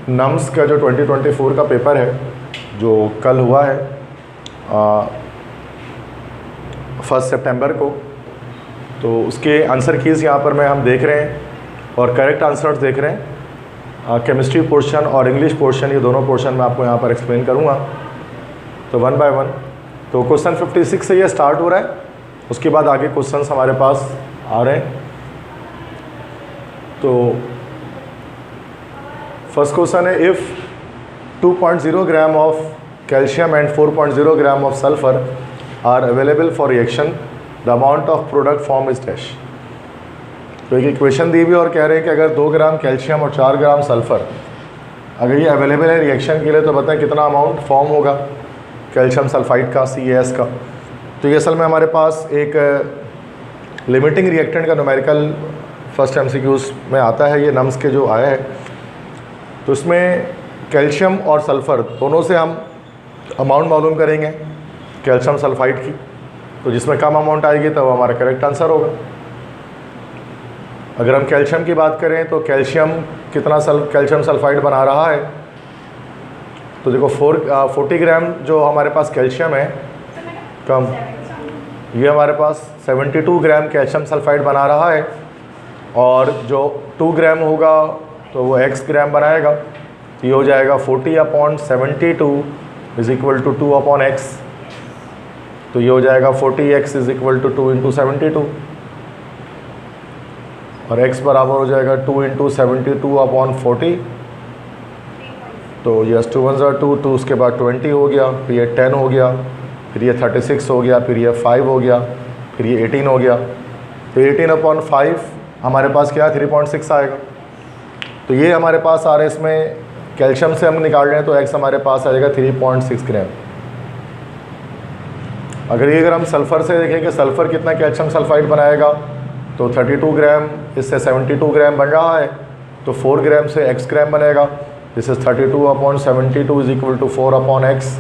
Nums का जो 2024 का पेपर है जो कल हुआ है 1 सितंबर को, तो उसके आंसर कीज़ यहाँ पर हम देख रहे हैं और करेक्ट आंसर्स देख रहे हैं। केमिस्ट्री पोर्शन और इंग्लिश पोर्शन, ये दोनों पोर्शन मैं आपको यहाँ पर एक्सप्लेन करूँगा, तो वन बाय वन। तो क्वेश्चन 56 से ये स्टार्ट हो रहा है, उसके बाद आगे क्वेश्चंस हमारे पास आ रहे हैं। तो फर्स्ट क्वेश्चन है, if 2.0 gram of calcium and 4.0 gram of sulphur are available for reaction, the amount of product form is dash. तो एक इक्वेशन दी हुई और कह रहे हैं कि अगर 2 ग्राम कैल्शियम और 4 ग्राम सल्फर अगर ये अवेलेबल है रिएक्शन के लिए, तो बताएं कितना अमाउंट फॉर्म होगा कैल्शियम सल्फाइड का, CaS का। तो ये असल में हमारे पास एक लिमिटिंग रिएक्टेंट का न्यूमेरिकल फर्स्ट MCQs में आता है, ये नम्स के जो आया है। तो इसमें कैल्शियम और सल्फ़र दोनों से हम अमाउंट मालूम करेंगे कैल्शियम सल्फाइड की, तो जिसमें कम अमाउंट आएगी तब हमारा करेक्ट आंसर होगा। अगर हम कैल्शियम की बात करें तो कैल्शियम कितना कैल्शियम सल्फाइड बना रहा है, तो देखो 40 ग्राम जो हमारे पास कैल्शियम है कम, ये हमारे पास 72 ग्राम कैल्शियम सल्फाइड बना रहा है, और जो 2 ग्राम होगा तो वो x ग्राम बनाएगा, तो ये हो जाएगा 40/72 इज इक्वल टू 2/x। तो ये हो जाएगा 40x इज इक्वल टू 2 × 72, और x बराबर हो जाएगा 2 × 72/40। तो यस 2 1 2, तो उसके बाद 20 हो गया, फिर ये 10 हो गया, फिर ये 36 हो गया, फिर ये 5 हो गया, फिर ये 18 हो गया। तो 18/5 हमारे पास क्या 3.6 आएगा। तो ये हमारे पास आ रहा है, इसमें कैल्शियम से हम निकाल रहे हैं, तो x हमारे पास आ जाएगा 3.6 ग्राम। अगर हम सल्फ़र से देखें कि सल्फ़र कितना कैल्शियम सल्फाइड बनाएगा, तो 32 ग्राम इससे 72 ग्राम बन रहा है, तो 4 ग्राम से x ग्राम बनेगा। This is 32/72 is equal to 4/x।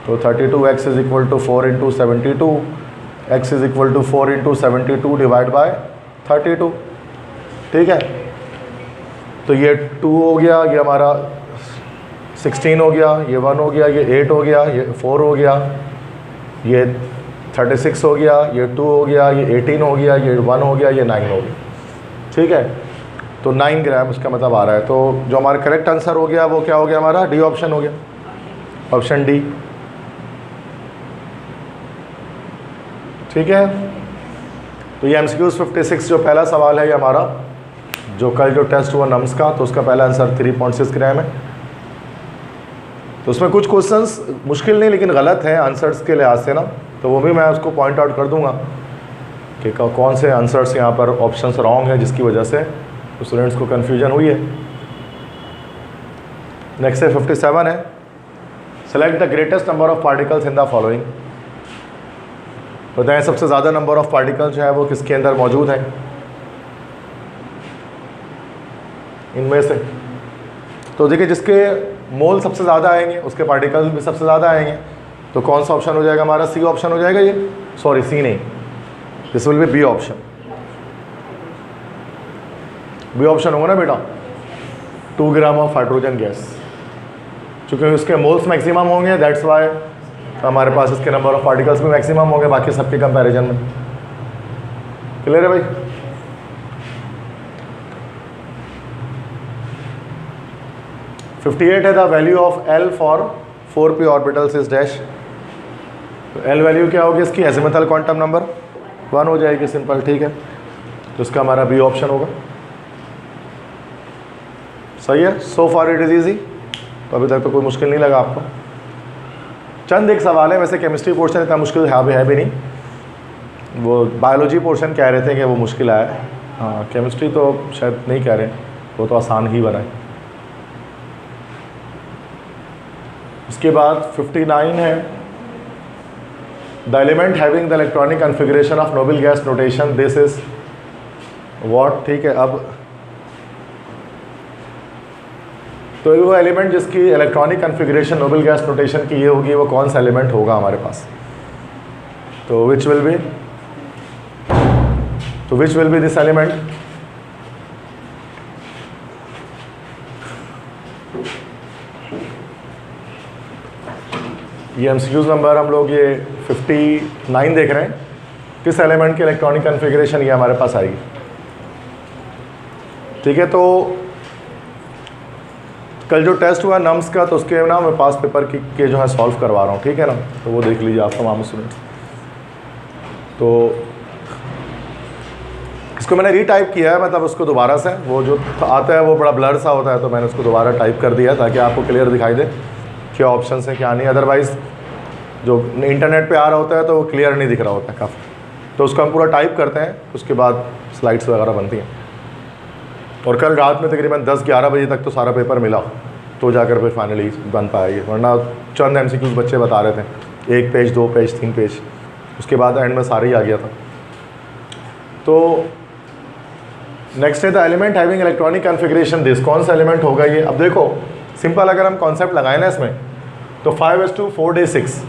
तो 32x is equal to 4 × 72, x is equal to 4 × 72 divide by 32। ठीक है, तो ये 2 हो गया, ये हमारा 16 हो गया, ये 1 हो गया, ये 8 हो गया, ये 4 हो गया, ये 36 हो गया, ये 2 हो गया, ये 18 हो गया, ये 1 हो गया, ये 9 हो गया। ठीक है, तो 9 ग्राम इसका मतलब आ रहा है। तो जो हमारा करेक्ट आंसर हो गया वो क्या हो गया, हमारा डी ऑप्शन हो गया, ऑप्शन डी। ठीक है, तो ये MCQs 56 जो पहला सवाल है ये हमारा जो कल जो टेस्ट हुआ नम्स का, तो उसका पहला आंसर 3.6 ग्राम है। तो उसमें कुछ क्वेश्चंस मुश्किल नहीं लेकिन गलत हैं आंसर्स के लिहाज से ना, तो वो भी मैं उसको पॉइंट आउट कर दूंगा कि कौन से आंसर्स यहाँ पर ऑप्शंस रॉन्ग हैं जिसकी वजह से स्टूडेंट्स को कन्फ्यूजन हुई है। नेक्स्ट है 57 है, select the greatest number of particles in the following. बताएं सबसे ज़्यादा नंबर ऑफ पार्टिकल्स जो है वो किसके अंदर मौजूद है इनमें से। तो देखिए जिसके मोल सबसे ज़्यादा आएंगे उसके पार्टिकल्स भी सबसे ज़्यादा आएंगे, तो कौन सा ऑप्शन हो जाएगा हमारा, सी ऑप्शन हो जाएगा। ये सॉरी सी नहीं, this will be B option. B option होगा ना बेटा, 2 ग्राम ऑफ हाइड्रोजन गैस, चूँकि उसके मोल्स मैक्सिमम होंगे दैट्स वाई हमारे पास इसके नंबर ऑफ पार्टिकल्स भी मैक्सिमम होंगे बाकी सबके कंपैरिजन में। क्लियर है भाई। $58 है the value of L for 4p orbitals is dash. तो L वैल्यू क्या होगी इसकी, एजिमुथल क्वांटम नंबर 1 हो जाएगी, सिंपल। ठीक है, तो इसका हमारा बी ऑप्शन होगा। सही है, सो फार इट इज़ ईजी। तो अभी तक तो कोई मुश्किल नहीं लगा आपको। चंद एक सवाल है, वैसे केमिस्ट्री पोर्शन इतना मुश्किल है भी नहीं, वो बायोलॉजी पोर्शन कह रहे थे कि वो मुश्किल आया है। हाँ, केमिस्ट्री तो शायद नहीं कह रहे, वो तो आसान ही बना है। उसके बाद 59 है, the element having the electronic configuration of noble gas notation this is what. ठीक है, अब तो वो एलिमेंट जिसकी electronic configuration noble gas notation की ये होगी, वो कौन सा एलिमेंट होगा हमारे पास। तो which will be this element. ये एमसीक्यूज नंबर हम लोग ये 59 देख रहे हैं। किस एलिमेंट की इलेक्ट्रॉनिक कन्फिग्रेशन ये हमारे पास आएगी। ठीक है, तो कल जो टेस्ट हुआ नम्स का, तो उसके ना मैं पास पेपर के जो है सॉल्व करवा रहा हूँ, ठीक है ना, तो वो देख लीजिए आप तमाम स्टूडेंट्स। तो इसको मैंने रीटाइप किया है, मतलब उसको दोबारा से, वो जो आता है वो बड़ा ब्लर सा होता है, तो मैंने उसको दोबारा टाइप कर दिया ताकि आपको क्लियर दिखाई दे क्या ऑप्शन है क्या नहीं। अदरवाइज़ जो इंटरनेट पे आ रहा होता है तो वो क्लियर नहीं दिख रहा होता है काफ़ी। तो उसको हम पूरा टाइप करते हैं, उसके बाद स्लाइड्स वगैरह बनती हैं। और कल रात में तकरीबन 10-11 बजे तक तो सारा पेपर मिला, तो जाकर फिर फाइनली बन पाएगी, वरना चंद एमसीक्यूज बच्चे बता रहे थे, 1 पेज 2 पेज 3 पेज, उसके बाद एंड में सारा ही आ गया था। तो नेक्स्ट है the element having electronic configuration this. कौन सा एलिमेंट होगा ये? अब देखो सिंपल, अगर हम कॉन्सेप्ट लगाए ना इसमें, तो 5:4D6,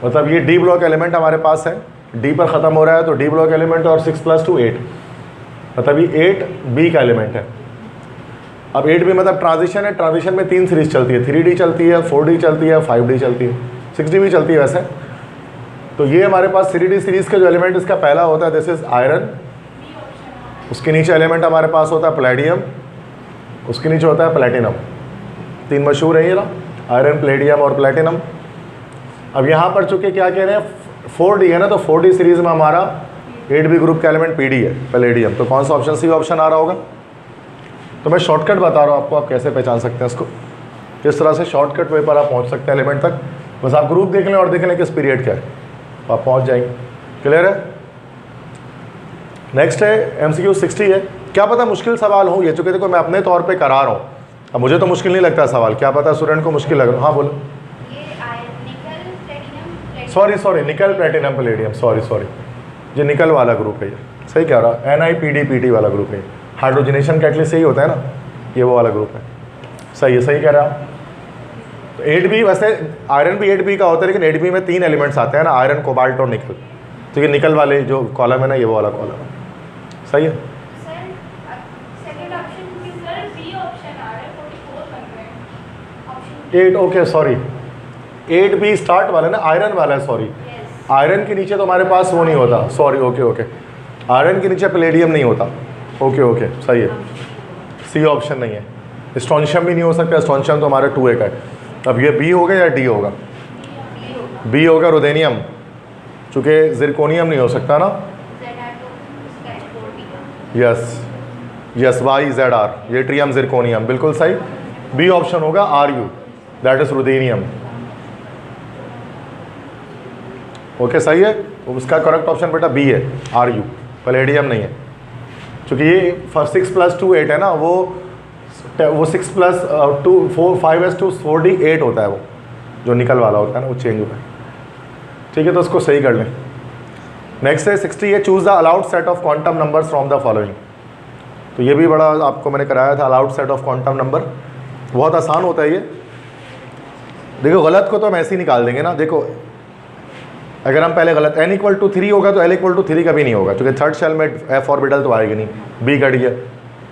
मतलब ये डी ब्लॉक एलिमेंट हमारे पास है, डी पर ख़त्म हो रहा है तो डी ब्लॉक एलिमेंट, और 6 + 2 8, मतलब ये 8B का एलिमेंट है। अब 8B मतलब ट्रांजिशन है, ट्रांजिशन में 3 सीरीज चलती है, 3D चलती है, 4D चलती है, 5D चलती है, 6D भी चलती है वैसे। तो ये हमारे पास 3D सीरीज़ का जो एलिमेंट इसका पहला होता है दिस इज़ आयरन, उसके नीचे एलिमेंट हमारे पास होता है प्लेडियम, उसके नीचे होता है प्लेटिनम। 3 मशहूर है ये ना, आयरन, प्लेडियम और प्लेटिनम। अब यहाँ पर चूँकि क्या कह रहे हैं 4D है ना, तो 4D सीरीज़ में हमारा 8B ग्रुप का एलिमेंट PD है, प्लेडियम। तो कौन सा ऑप्शन? सी ऑप्शन आ रहा होगा। तो मैं शॉर्टकट बता रहा हूँ आपको, आप कैसे पहचान सकते हैं इसको, किस तरह से शॉर्टकट वे पर आप पहुँच सकते हैं एलिमेंट तक। बस आप ग्रुप देख लें और देख लें किस पीरियड का है, आप पहुँच जाएंगे। क्लियर है? नेक्स्ट है MCQ 60 है। क्या पता मुश्किल सवाल हो ये, चूँकि देखो मैं अपने तौर पे करा रहा हूँ, अब मुझे तो मुश्किल नहीं लगता सवाल, क्या पता स्टूडेंट को मुश्किल लग रहा। हाँ बोलो। सॉरी निकल प्लेटिनम प्लेडियम, सॉरी ये निकल वाला ग्रुप है, ये सही कह रहा, NiPd/Pt वाला ग्रुप है। हाइड्रोजनेशन कैटलिस्ट सही होता है ना, ये वो वाला ग्रुप है, सही है, सही कह रहा है। तो 8B, वैसे आयरन भी 8B का होता है, लेकिन 8B में 3 एलिमेंट्स आते हैं ना, आयरन, कोबाल्ट और निकल। तो ये निकल वाले जो कॉलम है ना, ये वो वाला कॉलम है, सही है। 8 ओके सॉरी 8B स्टार्ट वाला ना, आयरन वाला है, सॉरी आयरन के नीचे तो हमारे पास वो नहीं होता, सॉरी ओके आयरन के नीचे प्लेडियम नहीं होता, ओके सही है। सी ऑप्शन नहीं है। स्ट्रोंशियम भी नहीं हो सकता, स्ट्रोंशियम तो हमारा 2A का है। अब ये B होगा या D होगा? B होगा, रुदेनियम, चूँकि जिरकोनियम नहीं हो सकता ना। यस YZR, ये ट्रियम जिरकोनियम, बिल्कुल सही। B ऑप्शन होगा RU, दैट इज रुदेनियम। ओके सही है, उसका करेक्ट ऑप्शन बेटा B है, RU, प्लेडियम नहीं है। चूँकि ये 6 + 2 8 है ना, वो 6 + 2 4 5s2 4D 8 होता है, वो जो निकल वाला होता है ना, वो चेंज होता है। ठीक है, तो उसको सही कर लें। नेक्स्ट है 60 है, choose the allowed set of quantum numbers from the following. तो ये भी बड़ा आपको मैंने कराया था, allowed set of quantum number, बहुत आसान होता है ये। देखो गलत को तो हम ऐसे ही निकाल देंगे ना, देखो अगर हम पहले गलत n = 3 होगा तो l = 3 कभी नहीं होगा, क्योंकि थर्ड शेल में f ऑर्बिटल तो आएगी नहीं, B कट गया।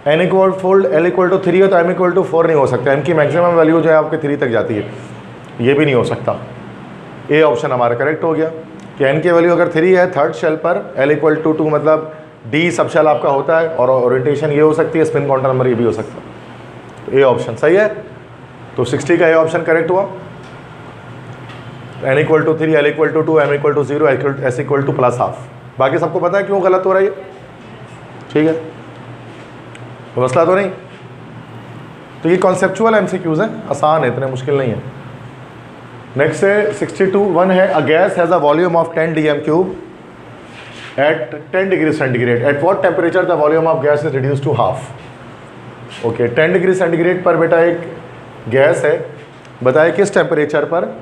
n = l = 3 हो तो m = 4 नहीं हो सकता, m की मैक्सिमम वैल्यू जो है आपके 3 तक जाती है, ये भी नहीं हो सकता। ए ऑप्शन हमारा करेक्ट हो गया कि n की वैल्यू अगर 3 है थर्ड शेल पर, l = 2 मतलब D सब शेल आपका होता है, और ओरिएंटेशन ये हो सकती है, स्पिन क्वांटम नंबर ये भी हो सकता है। तो ए ऑप्शन सही है, तो 60 का ए ऑप्शन करेक्ट हुआ। n = 3, l = 2, m = 0, s = +½ बाकी सबको पता है क्यों गलत हो रहा है ये, ठीक है, तो मसला तो नहीं। तो ये कॉन्सेप्चुअल MCQs हैं, आसान है, इतने मुश्किल नहीं है। नेक्स्ट है 62(1) है, a gas has a volume of 10 dm³ at 10 degree centigrade, at what temperature the volume of gas is reduce to half. Okay, 10 degree centigrade पर बेटा एक गैस है, बताए किस टेम्परेचर पर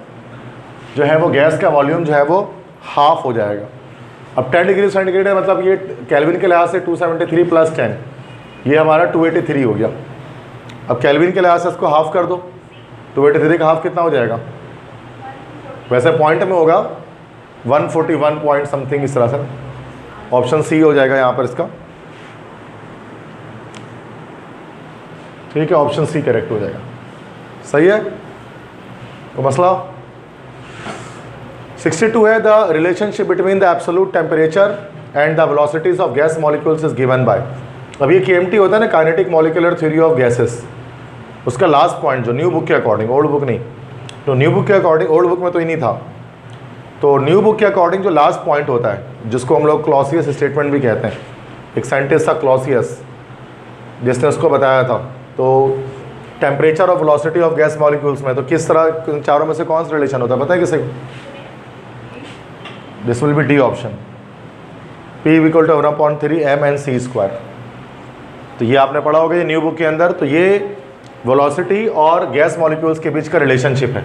जो है वो गैस का वॉल्यूम जो है वो हाफ हो जाएगा। अब 10 डिग्री सेंटीग्रेड है, मतलब ये केल्विन के लिहाज से 273 + 10, ये हमारा 283 हो गया। अब केल्विन के लिहाज से इसको हाफ कर दो, 283 का हाफ कितना हो जाएगा? वैसे पॉइंट में होगा 141 पॉइंट समथिंग, इस तरह से। ऑप्शन सी हो जाएगा यहाँ पर इसका। ठीक है, ऑप्शन सी करेक्ट हो जाएगा। सही है, तो मसला 62 है, the relationship between the absolute temperature and the velocities of gas molecules is given by. अब ये KMT होता है ना, kinetic molecular theory of gases, उसका लास्ट पॉइंट जो न्यू बुक के अकॉर्डिंग, ओल्ड बुक नहीं, तो न्यू बुक के अकॉर्डिंग, ओल्ड बुक में तो ही नहीं था, तो न्यू बुक के अकॉर्डिंग जो लास्ट पॉइंट होता है जिसको हम लोग क्लॉसियस स्टेटमेंट भी कहते हैं, एक साइंटिस्ट था क्लॉसियस जिसने उसको बताया था, तो टेम्परेचर और वेलोसिटी ऑफ गैस मॉलिक्यूल्स में तो किस तरह चारों में से कौन सा रिलेशन होता है पता है किसी को? This will be D option, P equal to 1/3 mc²। तो ये आपने पढ़ा होगा ये न्यू बुक के अंदर। तो ये वेलोसिटी और गैस मॉलिक्यूल्स के बीच का रिलेशनशिप है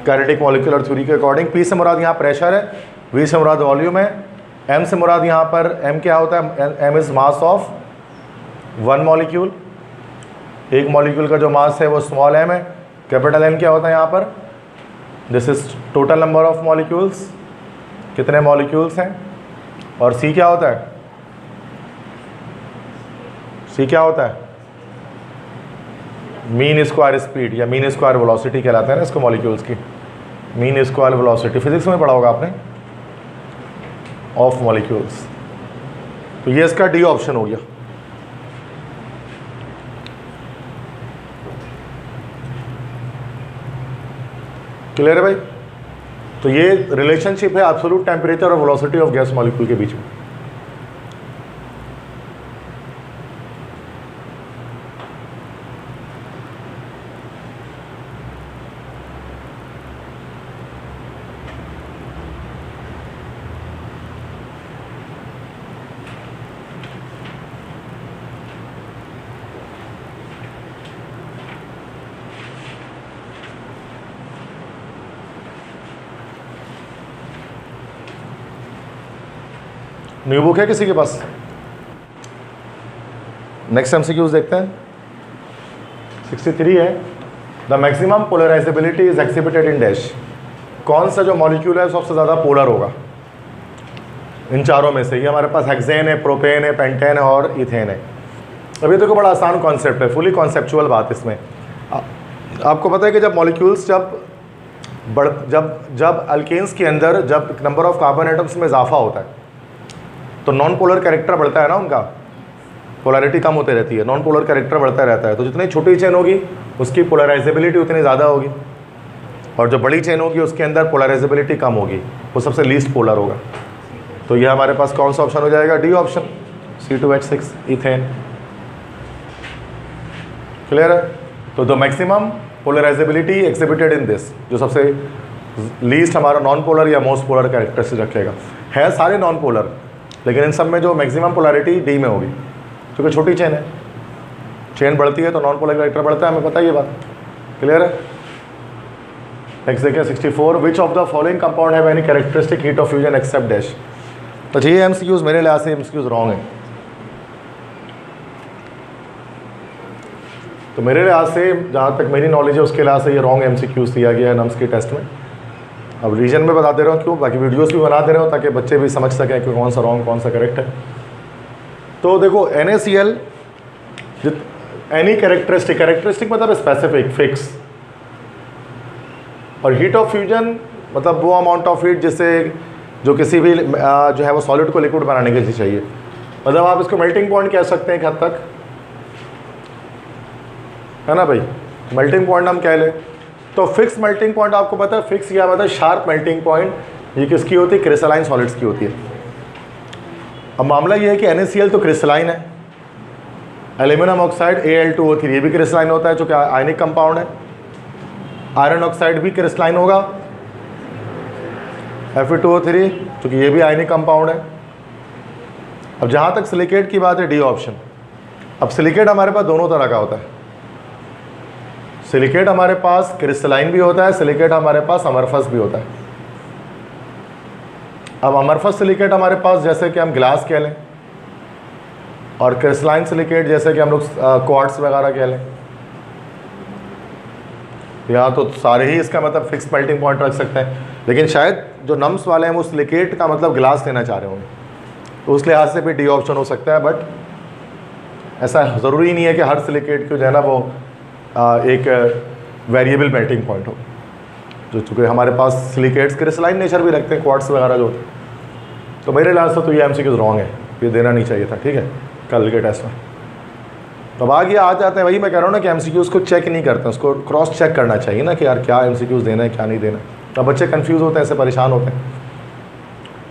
काइनेटिक मॉलिक्यूलर थ्योरी के अकॉर्डिंग। P से मुराद यहाँ प्रेशर है, V से मुराद वॉल्यूम है, M से मुराद यहाँ पर M क्या होता है? M is mass of one molecule, एक मॉलिक्यूल का जो मास है वो स्मॉल m है। कैपिटल M क्या होता है यहाँ पर? This is total number of molecules, कितने मॉलिक्यूल्स हैं। और C क्या होता है? C क्या होता है? मीन स्क्वायर स्पीड या मीन स्क्वायर वेलोसिटी कहलाता है ना इसको मॉलिक्यूल्स की, मीन स्क्वायर वेलोसिटी फिजिक्स में पढ़ा होगा आपने ऑफ मॉलिक्यूल्स। तो ये इसका डी ऑप्शन हो गया। क्लियर है भाई? तो ये रिलेशनशिप है एब्सोल्यूट टेम्परेचर और वेलोसिटी ऑफ गैस मॉलिक्यूल के बीच में। न्यू बुक है किसी के पास? नेक्स्ट एमसीक्यूज देखते हैं। 63 है, the maximum polarizability is exhibited in dash. कौन सा जो मॉलिक्यूल है सबसे ज़्यादा पोलर होगा इन चारों में से? ये हमारे पास हेक्सेन है, प्रोपेन है, पेंटेन है और इथेन है। अभी देखो बड़ा आसान कॉन्सेप्ट है, फुली कॉन्सेप्चुअल बात इसमें। आपको पता है कि जब मॉलिक्यूल्स जब अल्केन्स के अंदर जब नंबर ऑफ कार्बन एटम्स में इजाफा होता है तो नॉन पोलर कैरेक्टर बढ़ता है ना, उनका पोलैरिटी कम होती रहती है, नॉन पोलर कैरेक्टर बढ़ता रहता है। तो जितनी छोटी चेन होगी उसकी पोलराइजेबिलिटी उतनी ज़्यादा होगी, और जो बड़ी चेन होगी उसके अंदर पोलराइजेबिलिटी कम होगी, वो सबसे लीस्ट पोलर होगा। तो ये हमारे पास कौन सा ऑप्शन हो जाएगा? D option, C2H6 ethane. Clear है? तो the maximum polarizability exhibited in this, जो सबसे लीस्ट हमारा नॉन पोलर या मोस्ट पोलर कैरेक्टरिस्टिक रखेगा। है सारे नॉन पोलर, लेकिन इन सब में जो मैक्सिमम पोलैरिटी डी में होगी, क्योंकि छोटी चेन है, चेन बढ़ती है तो नॉन पोलर कैरेक्टर बढ़ता है, हमें पता है ये बात। क्लियर है? नेक्स्ट देखिए 64, which of the following compound have any characteristic heat of fusion except dash. तो ये एमसीक्यूज मेरे लिहाज से एमसीक्यूज रॉन्ग है। तो मेरे लिहाज से जहाँ तक मेरी नॉलेज है उसके लिहाज से ये रॉन्ग एमसीक्यूज दिया गया है नम्स के टेस्ट में। अब रीजन में बता दे रहा हूँ क्यों, बाकी वीडियोस भी बना दे रहा हूँ ताकि बच्चे भी समझ सकें कि कौन सा रॉन्ग कौन सा करेक्ट है। तो देखो NaCl, एनी कैरेक्टरिस्टिक मतलब स्पेसिफिक, फिक्स, और हीट ऑफ फ्यूजन मतलब वो अमाउंट ऑफ हीट जिससे जो किसी भी जो है वो सॉलिड को लिक्विड बनाने के लिए चाहिए। मतलब आप इसको मेल्टिंग पॉइंट कह सकते हैं एक हद तक, है ना भाई? मेल्टिंग पॉइंट हम कह लें। तो फिक्स मेल्टिंग पॉइंट आपको पता है, फिक्स या मतलब शार्प मेल्टिंग पॉइंट ये किसकी होती है? क्रिस्टलाइन सॉलिड्स की होती है। अब मामला ये है कि NaCl तो क्रिस्टलाइन है, एल्यूमिनियम ऑक्साइड Al2O3 ये भी क्रिस्टलाइन होता है जो कि आयनिक कंपाउंड है। आयरन ऑक्साइड भी क्रिस्टलाइन होगा, Fe2O3 क्योंकि ये भी आयनिक कंपाउंड है। अब जहाँ तक सिलिकेट की बात है, डी ऑप्शन। अब सिलिकेट हमारे पास दोनों तरह का होता है, सिलिकेट हमारे पास क्रिस्टलाइन भी होता है, सिलिकेट हमारे पास अमरफस भी होता है। अब अमरफस सिलिकेट हमारे पास जैसे कि हम ग्लास कह लें, और क्रिस्टलाइन सिलिकेट जैसे कि हम लोग क्वार्ट्स वगैरह कह लें। यहाँ तो सारे ही इसका मतलब फिक्स मेल्टिंग पॉइंट रख सकते हैं, लेकिन शायद जो नम्स वाले हैं वो सिलिकेट का मतलब ग्लास लेना चाह रहे होंगे, तो उस लिहाज से भी डी ऑप्शन हो सकता है। बट ऐसा ज़रूरी नहीं है कि हर सिलिकेट को जो है ना वो एक वेरिएबल मेल्टिंग पॉइंट हो, जो चूँकि हमारे पास सिलिकेट्स क्रिस्टलाइन नेचर भी रखते हैं, क्वार्ट्स वगैरह जो होते हैं। तो मेरे लिहाज से तो ये MCQs रॉन्ग है, ये देना नहीं चाहिए था, ठीक है, कल के टेस्ट में। तो आगे आ जाते हैं, वही मैं कह रहा हूँ ना कि MCQs को चेक नहीं करते, उसको क्रॉस चेक करना चाहिए ना कि यार क्या MCQs देना है क्या नहीं देना। तो बच्चे कंफ्यूज होते हैं, ऐसे परेशान होते हैं।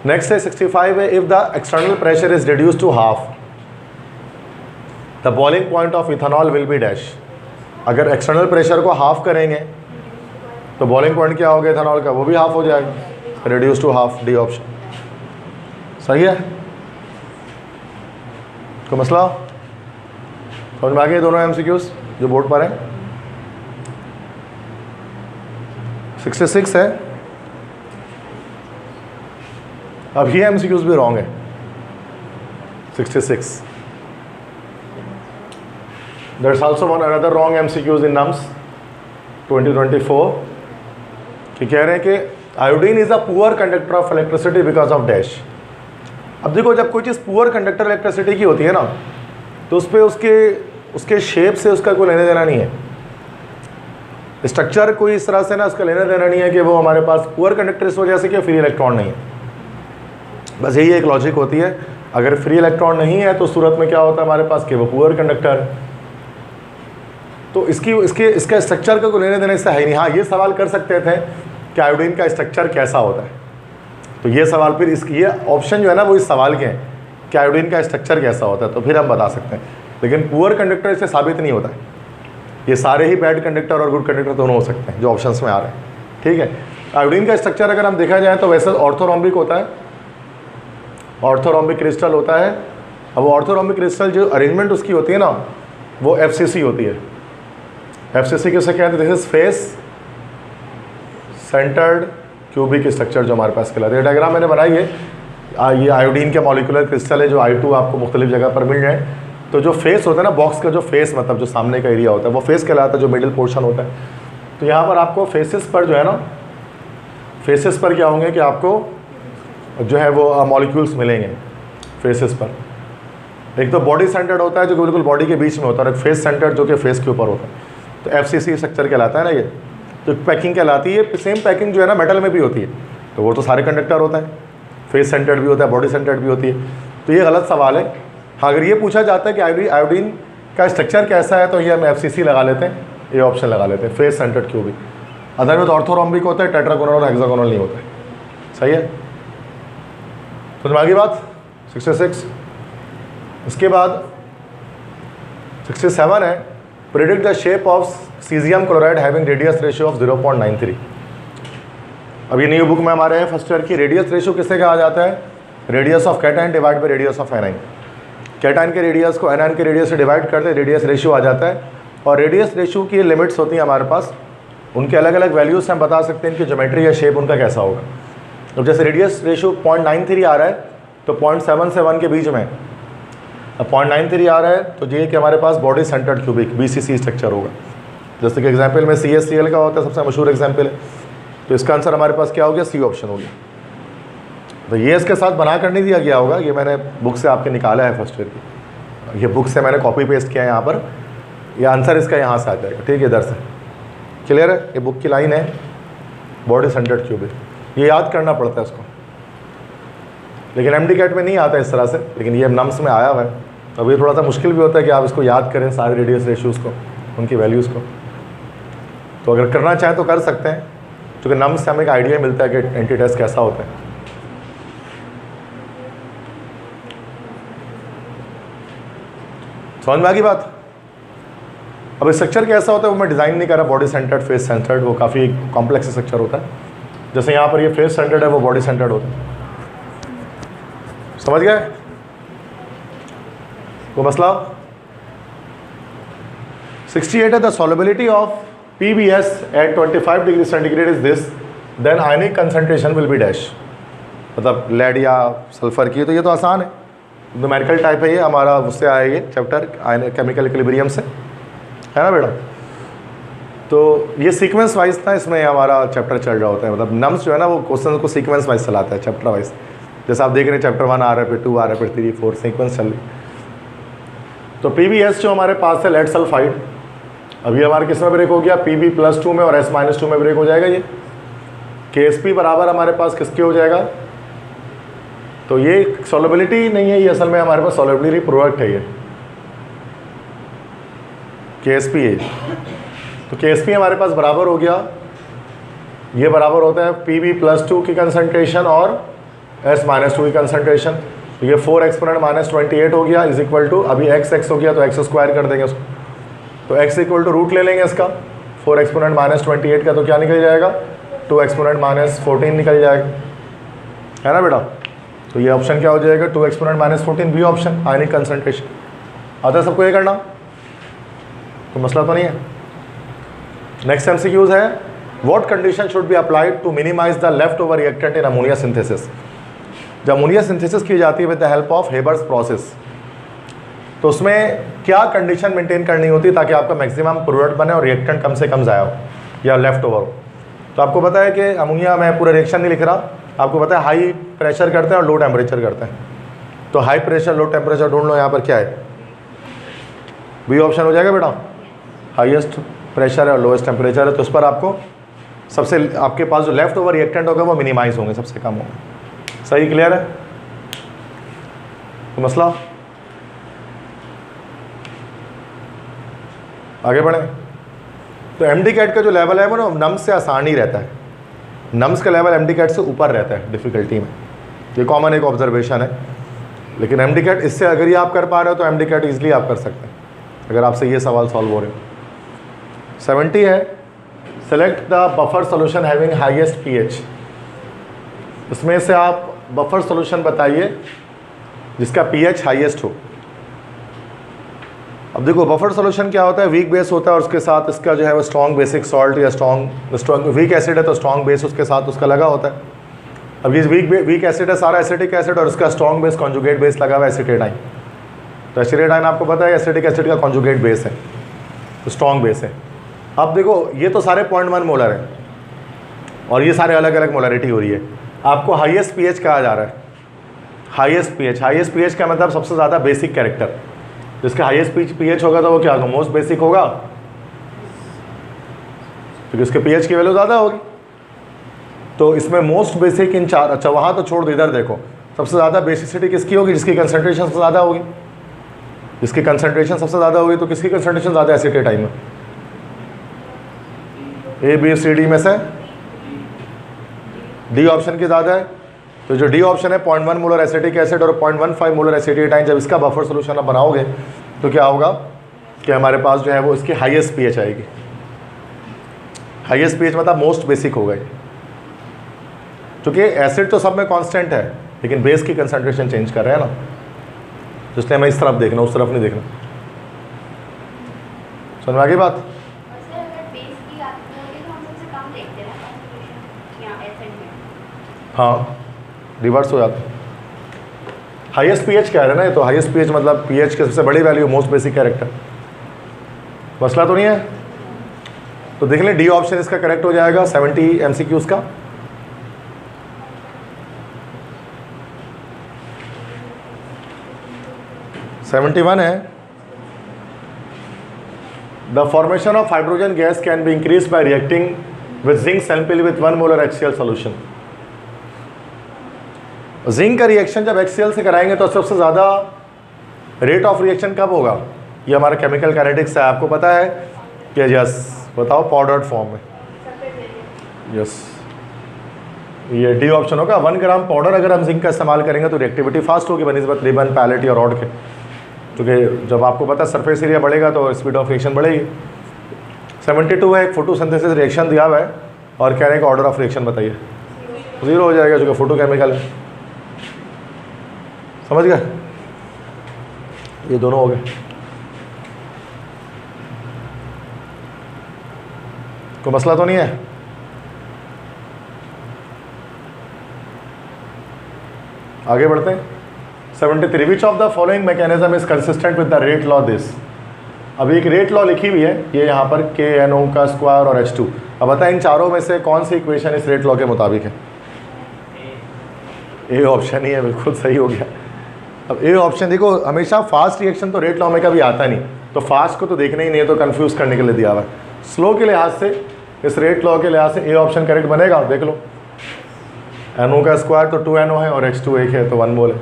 नेक्स्ट है 65 है, if the external pressure is reduce to half the boiling point of ethanol will be dash. अगर एक्सटर्नल प्रेशर को हाफ करेंगे तो बॉइलिंग पॉइंट क्या होगा इथेनॉल का, वो भी हाफ हो जाएगा, reduce to half, D option सही है। तो मसला समझ में आ गए दोनों MCQs जो बोर्ड पर हैं। 66 है, अब ये MCQs भी रॉन्ग है। 66 there's also one another wrong MCQs in NUMS 2024 कि कह रहे हैं कि iodine is a poor conductor of electricity because of dash. अब देखो जब कोई चीज़ पुअर कंडक्टर इलेक्ट्रिसिटी की होती है ना, तो उस पर उसके शेप से उसका कोई लेना देना नहीं है, स्ट्रक्चर कोई इस तरह से ना उसका लेना देना नहीं है कि वो हमारे पास पुअर कंडक्टर इस वजह से कि फ्री इलेक्ट्रॉन नहीं है। बस यही एक लॉजिक होती है, अगर फ्री इलेक्ट्रॉन नहीं है तो सूरत में क्या होता है हमारे पास कि वो पुअर कंडक्टर। तो इसका स्ट्रक्चर का कोई लेने देने से है नहीं। हाँ, ये सवाल कर सकते थे कि आयोडीन का स्ट्रक्चर कैसा होता है, तो ये सवाल फिर ये ऑप्शन जो है ना वो इस सवाल के हैं कि आयोडीन का स्ट्रक्चर कैसा होता है, तो फिर हम बता सकते हैं। लेकिन पुअर कंडक्टर इससे साबित नहीं होता है, ये सारे ही बैड कंडक्टर और गुड कंडक्टर दोनों हो सकते हैं जो ऑप्शंस में आ रहे हैं, ठीक है। आयोडीन का स्ट्रक्चर अगर हम देखा जाए तो वैसे ऑर्थोरोम्बिक होता है, ऑर्थोरोम्बिक क्रिस्टल होता है। अब ऑर्थोरोम्बिक क्रिस्टल जो अरेंजमेंट उसकी होती है ना वो FCC होती है। FCC किसे कहते हैं, this is face centred cubic structure जो हमारे पास कहलाते हैं। डायग्राम मैंने बनाई है, ये आयोडीन के मॉलिक्यूलर क्रिस्टल है जो I2 आपको मुख्तलिफ जगह पर मिल जाए। तो जो फेस होता है ना बॉक्स का, जो फेस मतलब जो सामने का एरिया होता है वो फेस कहलाता है, जो मिडिल पोर्शन होता है। तो यहाँ पर आपको फेसेस पर जो है ना, फेसेस पर क्या होंगे कि आपको जो है वो मॉलिक्यूल्स मिलेंगे फेसेस पर। एक तो बॉडी सेंटर्ड होता है जो बिल्कुल बॉडी के बीच में होता है, और एक फेस सेंटर्ड जो कि फेस के ऊपर होता है। तो FCC स्ट्रक्चर कहलाता है ना ये, तो पैकिंग कहलाती है। सेम पैकिंग जो है ना मेटल में भी होती है, तो वो तो सारे कंडक्टर होता है, फेस सेंटर्ड भी होता है, बॉडी सेंटर्ड भी होती है। तो ये गलत सवाल है। हाँ, अगर ये पूछा जाता है कि आयोडीन का स्ट्रक्चर कैसा है तो ये हम FCC लगा लेते हैं, ये ऑप्शन लगा लेते हैं, face centred cubic. Otherwise orthorhombic होता है, टेट्रागोनल और हेक्सागोनल नहीं होता है, सही है। तो आगे बात 66। इसके बाद 67 है, predict the shape of caesium chloride having radius ratio of 0.93। अब ये न्यू बुक में हमारे हैं फर्स्ट ईयर की। रेडियस रेशियो किससे कहा जाता है, radius of cation divide by radius of anion. Cation के रेडियस को एनायन के रेडियस से डिवाइड करते रेडियस रेशियो आ जाता है। और रेडियस रेशियो की लिमिट्स होती हैं हमारे पास, उनके अलग अलग वैल्यूज से हम बता सकते हैं इनकी ज्योमेट्री या शेप उनका कैसा होगा। तो जैसे रेडियस रेशियो 0.93 आ रहा है तो 0.7 से 1 के बीच में, अब 0.93 आ रहा है तो ये कि हमारे पास body centred cubic BCC structure होगा। जैसे कि एग्जाम्पल में CSCl का होता है, सबसे मशहूर एग्जाम्पल है। तो इसका आंसर हमारे पास क्या हो गया, C ऑप्शन हो गया। तो ये इसके साथ बना कर नहीं दिया गया होगा, ये मैंने बुक से आपके निकाला है फर्स्ट ईयर की, ये बुक से मैंने कॉपी पेस्ट किया है यहाँ पर। ये आंसर इसका यहाँ से आ जाएगा, ठीक है, इधर से क्लियर है। ये बुक की लाइन है, बॉडी सेंटर्ड क्यूबिक, ये याद करना पड़ता है इसको, लेकिन MD-CAT में नहीं आता इस तरह से, लेकिन ये नम्स में आया हुआ है। तो अब ये थोड़ा सा मुश्किल भी होता है कि आप इसको याद करें सारे रेडियस रेशियोज़ को, उनकी वैल्यूज़ को। तो अगर करना चाहें तो कर सकते हैं, क्योंकि नम्स से हमें एक आइडिया मिलता है कि एंटी टेस्ट कैसा होता है। समझ में आ गई बात। अब स्ट्रक्चर कैसा होता है वो मैं डिज़ाइन नहीं कर रहा, बॉडी सेंटर्ड फेस सेंटर्ड, वो काफ़ी कॉम्प्लेक्स स्ट्रक्चर होता है। जैसे यहाँ पर ये फेस सेंटर्ड है, वो बॉडी सेंटर्ड होता है, समझ गए वो मसला। 68 है, the solubility of PBS at 25 degree centigrade is this, then ionic concentration will be dash. मतलब लेड या सल्फर की, तो ये तो आसान है, न्यूमेरिकल टाइप है ये हमारा, उससे आया ये चैप्टर केमिकल इक्विलिब्रियम से, है ना बेटा। तो ये सीक्वेंस वाइज था, इसमें हमारा चैप्टर चल रहा होता है। मतलब नम्स जो है ना वो क्वेश्चन को सीक्वेंस वाइज चलाता है, चैप्टर वाइज। जैसे आप देख रहे हैं चैप्टर 1 आ रहा है, फिर 2 आ रहा है, फिर 3 4 सीक्वेंस चल रही। तो PbS जो हमारे पास है लेड सल्फाइड, अभी हमारे किस में ब्रेक हो गया, Pb+2 में और S-2 में ब्रेक हो जाएगा ये। KSP बराबर हमारे पास किसके हो जाएगा, तो ये सॉल्युबिलिटी नहीं है, ये असल में हमारे पास सॉल्युबिलिटी प्रोडक्ट है ये KSP है। तो KSP हमारे पास बराबर हो गया, ये बराबर होता है Pb+2 की कंसंट्रेशन और S-2 की कंसंट्रेशन। तो ये 4 एक्सपोनेंट -28 हो गया इज इक्वल टू, अभी x हो गया तो x स्क्वायर कर देंगे उसको, तो x इक्वल टू रूट ले लेंगे इसका 4 एक्सपोनेंट -28 का, तो क्या निकल जाएगा 2 एक्सपोनेंट -14 निकल जाएगा, है ना बेटा। तो ये ऑप्शन क्या हो जाएगा 2 एक्सपोनेंट -14 बी ऑप्शन, आयनिक कंसंट्रेशन। आता है सबको ये करना, तो मसला तो नहीं है। नेक्स्ट MCQs है, what condition should be applied to minimise the left over reactant in ammonia synthesis. जब अमोनिया सिंथेसिस की जाती है with the help of Haber's process, तो उसमें क्या कंडीशन मेंटेन करनी होती है ताकि आपका मैक्सिमम प्रोडक्ट बने और रिएक्टेंट कम से कम ज़ाया हो या लेफ्ट ओवर हो। तो आपको पता है कि अमोनिया, मैं पूरा रिएक्शन नहीं लिख रहा, आपको पता है हाई प्रेशर करते हैं और लो टेम्परेचर करते हैं। तो हाई प्रेशर लो टेम्परेचर ढूंढ लो, यहाँ पर क्या है, बी ऑप्शन हो जाएगा बेटा, हाईएस्ट प्रेशर है और लोएस्ट टेम्परेचर है, तो उस पर आपको सबसे, आपके पास जो लेफ्ट ओवर रिएक्टेंट होगा वो मिनिमाइज होंगे, सबसे कम होंगे। सही, क्लियर है तो मसला। आगे बढ़े, तो MD-CAT का जो लेवल है वो ना नम्स से आसान ही रहता है, नम्स का लेवल MD-CAT से ऊपर रहता है डिफ़िकल्टी में, ये कॉमन एक ऑब्जर्वेशन है। लेकिन MD-CAT इससे अगर ये आप कर पा रहे हो तो MD-CAT ईजिली आप कर सकते हैं, अगर आपसे ये सवाल सॉल्व हो रहे हो। 70 है, select the buffer solution having highest pH। इसमें से आप बफर सोल्यूशन बताइए जिसका pH हाईएस्ट हो। अब देखो बफर सोल्यूशन क्या होता है, वीक बेस होता है और उसके साथ इसका जो है वो स्ट्रॉन्ग बेसिक सॉल्ट या स्ट्रॉन्ग वीक एसिड है तो स्ट्रॉन्ग बेस उसके साथ उसका लगा होता है। अब ये वीक एसिड है सारा एसिटिक एसिड और इसका स्ट्रॉन्ग बेस कॉन्जुगेट बेस लगा हुआ है एसिटेटाइन। तो एसिटेटाइन आपको पता है एसिटिक एसिड का कॉन्जुगेट बेस है, तो स्ट्रॉन्ग बेस है। अब देखो ये तो सारे 0.1 मोलर है और ये सारे अलग अलग मोलरिटी हो रही है। आपको हाईएस्ट pH कहा जा रहा है, हाईएस्ट pH का मतलब सबसे ज़्यादा बेसिक कैरेक्टर, जिसका हाईएस्ट pH होगा तो वो क्या होगा, मोस्ट बेसिक होगा, क्योंकि उसके pH की वैल्यू ज़्यादा होगी। तो इसमें मोस्ट बेसिक इन चार, अच्छा वहाँ तो छोड़ दो, इधर देखो सबसे ज़्यादा बेसिसिटी किसकी होगी, जिसकी कंसंट्रेशन सबसे ज़्यादा होगी, जिसकी कंसंट्रेशन सबसे ज़्यादा होगी। तो किसकी कंसंट्रेशन ज़्यादा है एसिटेटाइन में, ABCD में से डी ऑप्शन की ज़्यादा है। तो जो डी ऑप्शन है 0.1 मोलर एसिटिक एसिड और 0.15 मोलर एसिटेटाइन, जब इसका बफर सोल्यूशन आप बनाओगे तो क्या होगा कि हमारे पास जो है वो इसकी हाईएस्ट pH आएगी। हाईएस्ट pH मतलब मोस्ट बेसिक होगा, क्योंकि एसिड तो सब में कांस्टेंट है लेकिन बेस की कंसंट्रेशन चेंज कर रहे हैं ना, तो इसलिए हमें इस तरफ देखना, उस तरफ नहीं देखना। समझ में आ गई बात। हाँ रिवर्स हो जाता है, हाईएस्ट pH कह रहे हैं ना, तो हाईएस्ट pH मतलब pH की सबसे बड़ी वैल्यू मोस्ट बेसिक कैरेक्टर, मसला तो नहीं है। तो देख लें डी ऑप्शन इसका करेक्ट हो जाएगा 70 MCQs का। वन है, the formation of hydrogen gas can be increase by reacting with zinc sample with 1 molar HCl solution. Zinc का रिएक्शन जब HCl से कराएंगे तो सबसे ज़्यादा रेट ऑफ रिएक्शन कब होगा, ये हमारा केमिकल काइनेटिक्स है, आपको पता है कि यस बताओ पाउडर्ड फॉर्म में, यस ये डी ऑप्शन होगा। 1 ग्राम पाउडर अगर हम जिंक का इस्तेमाल करेंगे तो रिएक्टिविटी फास्ट होगी बनिस्बत रिबन, पैलेट या रॉड के, क्योंकि जब आपको पता है सरफेस एरिया बढ़ेगा तो स्पीड ऑफ रिएक्शन बढ़ेगी। 72 है, एक फोटोसिंथेसिस रिएक्शन दिया हुआ है और कह रहे हैं कि ऑर्डर ऑफ रिएक्शन बताइए, 0 हो जाएगा जो कि फोटो केमिकल है। समझ गए, ये दोनों हो गए। कोई मसला तो नहीं है। आगे बढ़ते हैं। 73 विच of the following mechanism is consistent with the rate law this. अभी एक रेट लॉ लिखी हुई है ये यहाँ पर KNO का स्क्वायर और H2। अब बताएं इन चारों में से कौन सी इक्वेशन इस रेट लॉ के मुताबिक है। ए ऑप्शन ही है, बिल्कुल सही हो गया। अब ए ऑप्शन देखो, हमेशा फास्ट रिएक्शन तो रेट लॉ में कभी आता नहीं, तो फास्ट को तो देखना ही नहीं है, तो कंफ्यूज करने के लिए दिया हुआ है। स्लो के लिहाज से, इस रेट लॉ के लिहाज से ए ऑप्शन करेक्ट बनेगा। देख लो, NO का स्क्वायर तो 2NO है और H2 1 है तो 1 मोल है,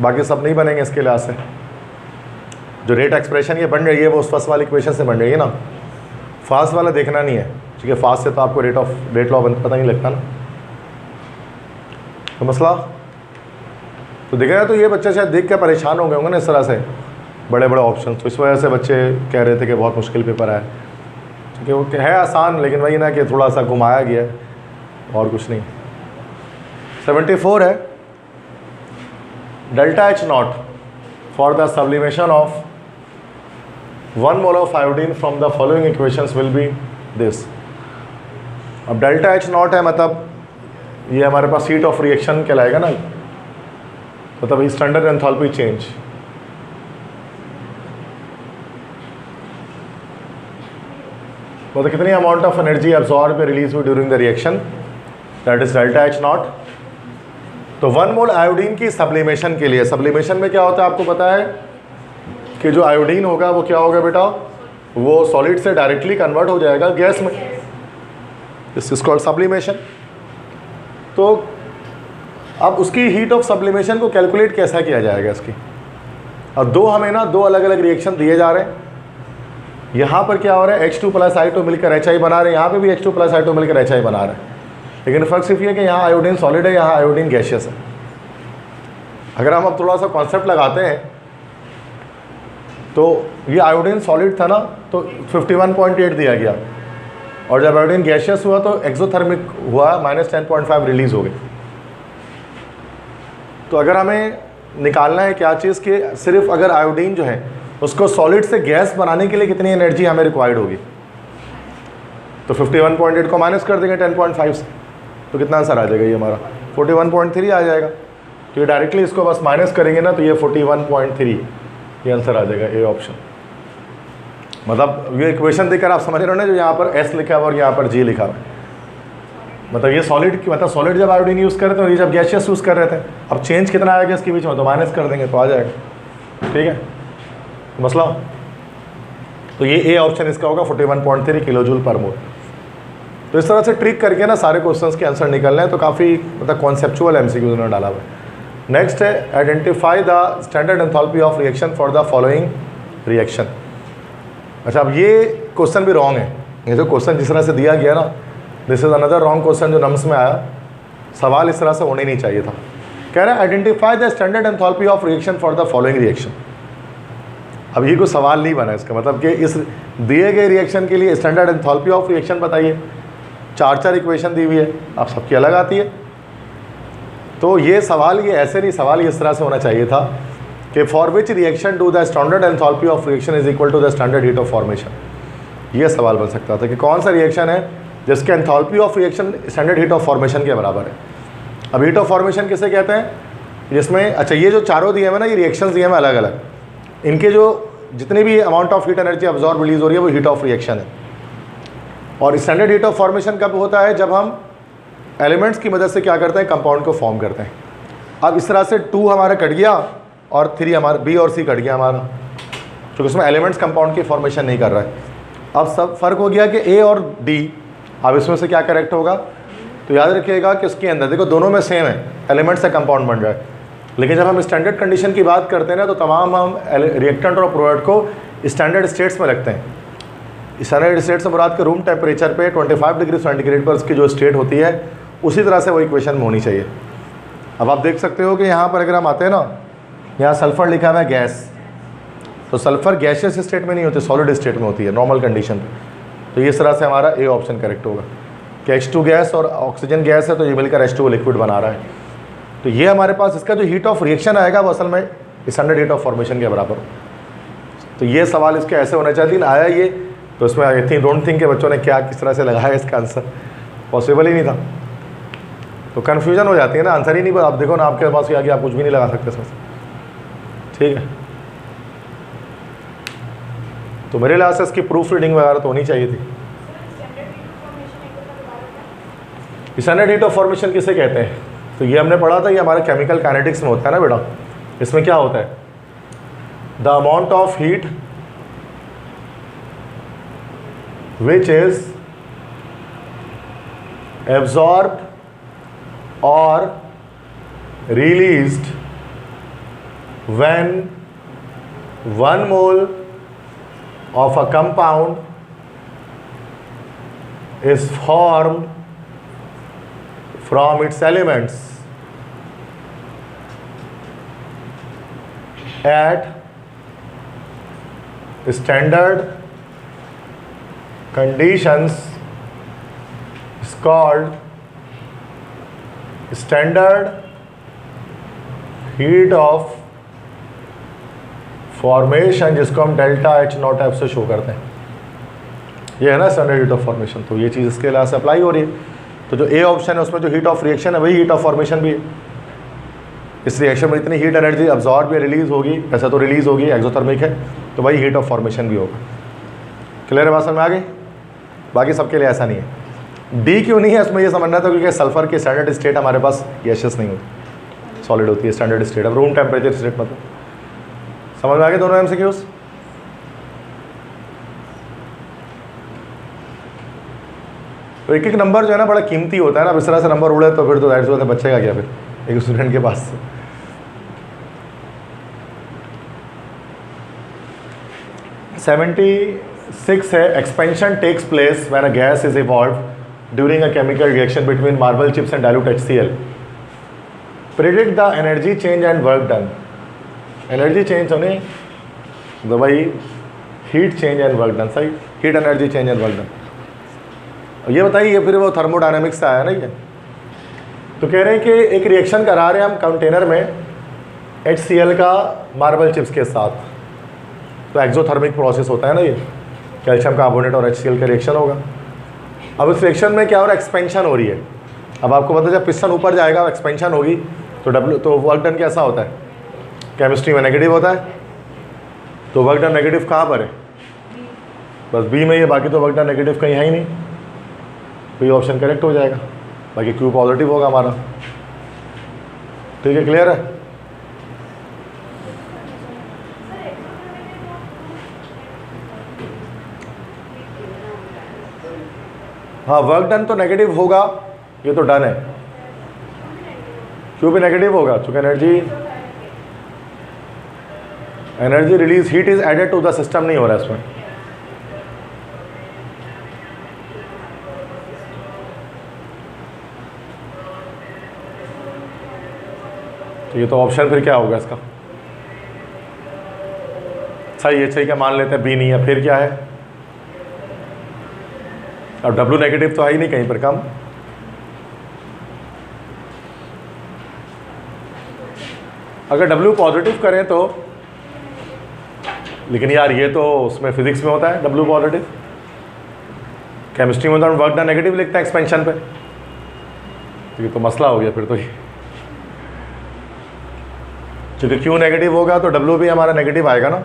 बाकी सब नहीं बनेंगे इसके लिहाज से। जो रेट एक्सप्रेशन ये बन रही है वो उस फर्स्ट वाली इक्वेशन से बन रही है ना, फास्ट वाला देखना नहीं है, ठीक है। फास्ट से तो आपको रेट लॉ पता नहीं लगता ना, तो मसला तो देखा जाए तो ये बच्चे शायद देख के परेशान हो गए होंगे ना इस तरह से, बड़े बड़े ऑप्शन, तो इस वजह से बच्चे कह रहे थे कि बहुत मुश्किल पेपर है, क्योंकि वो है आसान, लेकिन वही ना कि थोड़ा सा घुमाया गया है और कुछ नहीं। 74 है, delta H not for the sublimation of 1 mole of iodine from the following equations will be this. अब डेल्टा H नॉट है, मतलब ये हमारे पास हीट ऑफ रिएक्शन कहलाएगा ना, मतलब स्टैंडर्ड एंथैल्पी चेंज। मतलब कितनी अमाउंट ऑफ एनर्जी एब्जॉर्ब या रिलीज हुई during the reaction, that is delta H not. तो 1 मोल आयोडीन की सब्लिमेशन के लिए, सब्लिमेशन में क्या होता है आपको पता है कि जो आयोडीन होगा वो क्या होगा बेटा, वो सॉलिड से डायरेक्टली कन्वर्ट हो जाएगा गैस में, दिस इज कॉल्ड सब्लिमेशन। तो अब उसकी हीट ऑफ सब्लिमेशन को कैलकुलेट कैसा किया जाएगा इसकी। अब हमें ना दो अलग अलग रिएक्शन दिए जा रहे हैं, यहाँ पर क्या हो रहा है H2 + I2 मिलकर HI बना रहे हैं, यहाँ पे भी H2 + I2 मिलकर HI बना रहे हैं, लेकिन फ़र्क सिर्फ ये कि यहाँ आयोडीन सॉलिड है, यहाँ आयोडीन गैशियस है। अगर हम अब थोड़ा सा कॉन्सेप्ट लगाते हैं तो ये आयोडीन सॉलिड था ना, तो 51.8 दिया गया, और जब आयोडीन गैशियस हुआ तो एक्सोथर्मिक हुआ, -10.5 रिलीज हो गई। तो अगर हमें निकालना है क्या चीज़ कि सिर्फ अगर आयोडीन जो है उसको सॉलिड से गैस बनाने के लिए कितनी एनर्जी हमें रिक्वायर्ड होगी, तो 51.8 को माइनस कर देंगे 10.5 से, तो कितना आंसर आ जाएगा ये हमारा 41.3 आ जाएगा। तो ये डायरेक्टली इसको बस माइनस करेंगे ना, तो ये 41.3 ये आंसर आ जाएगा ए ऑप्शन। मतलब ये इक्वेशन देखकर आप समझ रहे हो ना, जो यहाँ पर S लिखा हुआ और यहाँ पर G लिखा हुआ है, मतलब ये सॉलिड की, मतलब सॉलिड जब आयोडीन यूज़ कर रहे थे और ये जब गैशियस यूज़ कर रहे थे, अब चेंज कितना आएगा इसके बीच में, तो माइनस कर देंगे तो आ जाएगा, ठीक है मसला। तो ये ए ऑप्शन इसका होगा 41.3 किलोजूल पर मोल। तो इस तरह से ट्रिक करके ना सारे क्वेश्चंस के आंसर निकलने हैं, तो काफ़ी मतलब कॉन्सेप्चुअल MCQ उन्होंने डाला हुआ है। नेक्स्ट है identify the standard enthalpy of reaction for the following reaction. अच्छा, अब ये क्वेश्चन भी रॉन्ग है, ये जो क्वेश्चन जिस तरह से दिया गया ना, this is another wrong question जो नम्स में आया। सवाल इस तरह से होने नहीं चाहिए था। कह रहा है identify the standard enthalpy of reaction for the following reaction. अब ये कोई सवाल नहीं बना इसका, मतलब कि इस दिए गए रिएक्शन के लिए स्टैंडर्ड एंथैल्पी ऑफ रिएक्शन बताइए। 4 इक्वेशन दी हुई है, आप सबकी अलग आती है। तो ये सवाल ये ऐसे नहीं, सवाल इस तरह से होना चाहिए था कि for which reaction do the standard enthalpy of reaction is equal to the standard heat of formation. ये सवाल बन सकता था कि कौन सा रिएक्शन है जिसके enthalpy of reaction standard heat of formation के बराबर है। अब हीट ऑफ फॉर्मेशन किसे कहते हैं, जिसमें अच्छा ये जो चारों दिए हैं ना, ये रिएक्शंस दिए हैं अलग अलग, इनके जो जितनी भी amount of heat energy absorb release हो रही है वो हीट ऑफ रिएक्शन है। और स्टैंडर्ड हीट ऑफ फॉर्मेशन कब होता है, जब हम एलिमेंट्स की मदद से क्या करते हैं, कंपाउंड को फॉर्म करते हैं। अब इस तरह से 2 हमारा कट गया और 3 हमारा B और C कट गया हमारा, क्योंकि उसमें एलिमेंट्स कंपाउंड की फॉर्मेशन नहीं कर रहा है। अब सब फ़र्क हो गया कि A और D, अब इसमें से क्या करेक्ट होगा, तो याद रखिएगा कि उसके अंदर देखो दोनों में सेम है, एलिमेंट से कंपाउंड बन रहा है। लेकिन जब हम स्टैंडर्ड कंडीशन की बात करते हैं ना, तो तमाम हम रिएक्टेंट और प्रोडक्ट को स्टैंडर्ड स्टेट्स में रखते हैं। स्टैंडर्ड स्टेट से मुराद के रूम टेम्परेचर पे 25 डिग्री सेंटीग्रेड पर उसकी जो स्टेट होती है, उसी तरह से वो इक्वेशन में होनी चाहिए। अब आप देख सकते हो कि यहाँ पर अगर हम आते हैं ना, यहाँ सल्फ़र लिखा हुआ है गैस, तो सल्फ़र गैसियस स्टेट में नहीं होती, सॉलिड स्टेट में होती है नॉर्मल कंडीशन पे। तो इस तरह से हमारा ए ऑप्शन करेक्ट होगा कि H2 गैस और ऑक्सीजन गैस है, तो ये मिलकर H2 लिक्विड बना रहा है। तो ये हमारे पास इसका जो हीट ऑफ रिएक्शन आएगा वो असल में स्टैंडर्ड हीट ऑफ फॉर्मेशन के बराबर हो। तो ये सवाल इसके ऐसे होना चाहिए, लेकिन आया ये, तो इसमें आई थिंक डोंट थिंक के बच्चों ने क्या किस तरह से लगाया इसका आंसर, पॉसिबल ही नहीं था। तो कन्फ्यूजन हो जाती है ना, आंसर ही नहीं, आप देखो ना आपके पास आगे आप कुछ भी नहीं लगा सकते इसमें से, ठीक है। तो मेरे लिहाज से इसकी प्रूफ रीडिंग वगैरह तो होनी चाहिए थी। स्टैंडर्ड हीट ऑफ फॉर्मेशन किसे कहते हैं, तो ये हमने पढ़ा था, ये हमारे केमिकल काइनेटिक्स में होता है ना बेटा, इसमें क्या होता है, the amount of heat which is absorbed और released when 1 mole of a compound is formed from its elements at standard conditions is called standard heat of formation, जिसको हम डेल्टा एच नॉट एफ से show करते हैं। ये है ना standard heat of formation, तो ये चीज़ इसके लिए अप्लाई हो रही है। तो जो ए ऑप्शन है उसमें जो हीट ऑफ रिएक्शन है वही हीट ऑफ फॉर्मेशन भी है। इस रिएक्शन में इतनी हीट एनर्जी अब्जॉर्ब या रिलीज होगी, ऐसा तो रिलीज होगी, एक्सोथर्मिक है, तो वही हीट ऑफ फॉर्मेशन भी होगा। क्लियर है, बात समझ में आ गई? बाकी सबके लिए ऐसा नहीं है। डी क्यों नहीं है इसमें ये समझना था, क्योंकि सल्फर की स्टैंडर्ड स्टेट हमारे पास गैसियस नहीं होती, सॉलिड होती है स्टैंडर्ड स्टेट। अब रूम टेम्परेचर स्टेट मतलब समझ में आ गए दोनों एमसीक्यूज? तो एक एक नंबर जो है ना बड़ा कीमती होता है ना, अब इस तरह से नंबर उड़े तो फिर तो जाहिर सी बात है बच्चे का क्या फिर एक स्टूडेंट के पास से। 76 है, expansion takes place when a gas is evolve during a chemical reaction between marble chips and dilute HCl। Predict the energy change and work done. Energy change होने तो भाई heat change and work done, सही, heat energy change and work done. ये बताइए, ये फिर वो thermodynamics से आया ना ये। तो कह रहे हैं कि एक रिएक्शन करा रहे हैं हम कंटेनर में HCl का मार्बल चिप्स के साथ, तो एक्सोथर्मिक प्रोसेस होता है ना, ये कैल्शियम कार्बोनेट और HCl का रिएक्शन होगा। अब इस रिएक्शन में क्या हो रहा है, एक्सपेंशन हो रही है। अब आपको पता है जब पिस्टन ऊपर जाएगा एक्सपेंशन होगी तो वर्क डन कैसा होता है, केमिस्ट्री में नेगेटिव होता है। तो वर्क डन नेगेटिव कहाँ पर है, बस बी में ही है, बाकी तो वर्क डन नेगेटिव कहीं है ही नहीं, तो ये ऑप्शन करेक्ट हो जाएगा, बाकी क्यू पॉजिटिव होगा हमारा। ठीक है, क्लियर है? हाँ, वर्क डन तो नेगेटिव होगा, ये तो डन है, क्यों भी नेगेटिव होगा, चूंकि energy release, heat is added to the system नहीं हो रहा है इसमें। तो ये तो ऑप्शन फिर क्या होगा इसका, सही है, सही क्या मान लेते हैं, बी नहीं है, फिर क्या है, अब डब्ल्यू नेगेटिव तो है ही नहीं कहीं पर कम। अगर डब्ल्यू पॉजिटिव करें तो, लेकिन यार ये तो उसमें फिजिक्स में होता है डब्ल्यू पॉजिटिव, केमिस्ट्री में तो हम वर्क डन नेगेटिव लिखते हैं एक्सपेंशन पे, तो ये तो मसला हो गया फिर तो। ये क्योंकि क्यू नेगेटिव होगा तो डब्ल्यू भी हमारा नेगेटिव आएगा ना।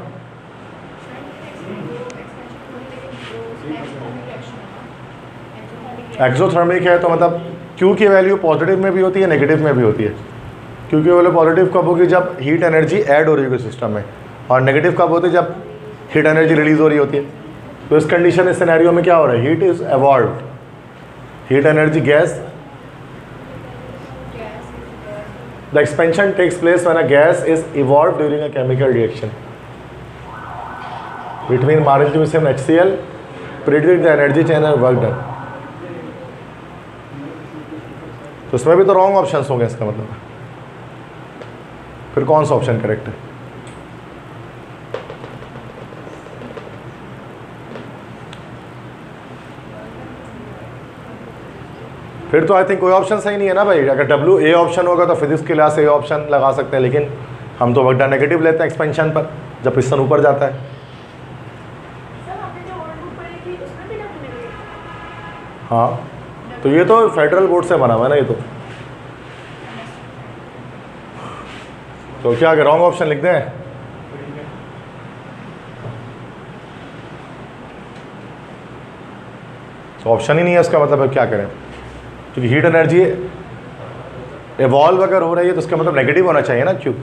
एक्सोथर्मिक है तो मतलब क्यू की वैल्यू पॉजिटिव में भी होती है नेगेटिव में भी होती है। क्यू की वैल्यू पॉजिटिव कब होगी, जब हीट एनर्जी ऐड हो रही होगी सिस्टम में, और नेगेटिव कब होती है, जब हीट एनर्जी रिलीज हो रही होती है। तो इस कंडीशन, इस सिनेरियो में क्या हो रहा है, heat is evolved, heat energy gas, the expansion takes place when a gas is evolved during a chemical reaction between marble chips and HCl, predict the energy change and work done. तो इसमें भी तो wrong options होंगे, इसका मतलब फिर कौन सा ऑप्शन करेक्ट है? फिर तो आई थिंक कोई ऑप्शन सही नहीं है ना भाई। अगर डब्ल्यू ए ऑप्शन होगा तो फिजिक्स के लिहाज से ए ऑप्शन लगा सकते हैं, लेकिन हम तो वर्क डन नेगेटिव लेते हैं एक्सपेंशन पर जब पिस्टन ऊपर जाता है। हाँ, तो ये तो फेडरल बोर्ड से बना हुआ है ना ये तो क्या अगर रॉन्ग ऑप्शन लिख दें? तो ऑप्शन ही नहीं है, इसका मतलब है क्या करें, क्योंकि हीट एनर्जी एवॉल्व अगर हो रही है तो इसका मतलब नेगेटिव होना चाहिए ना, क्यों?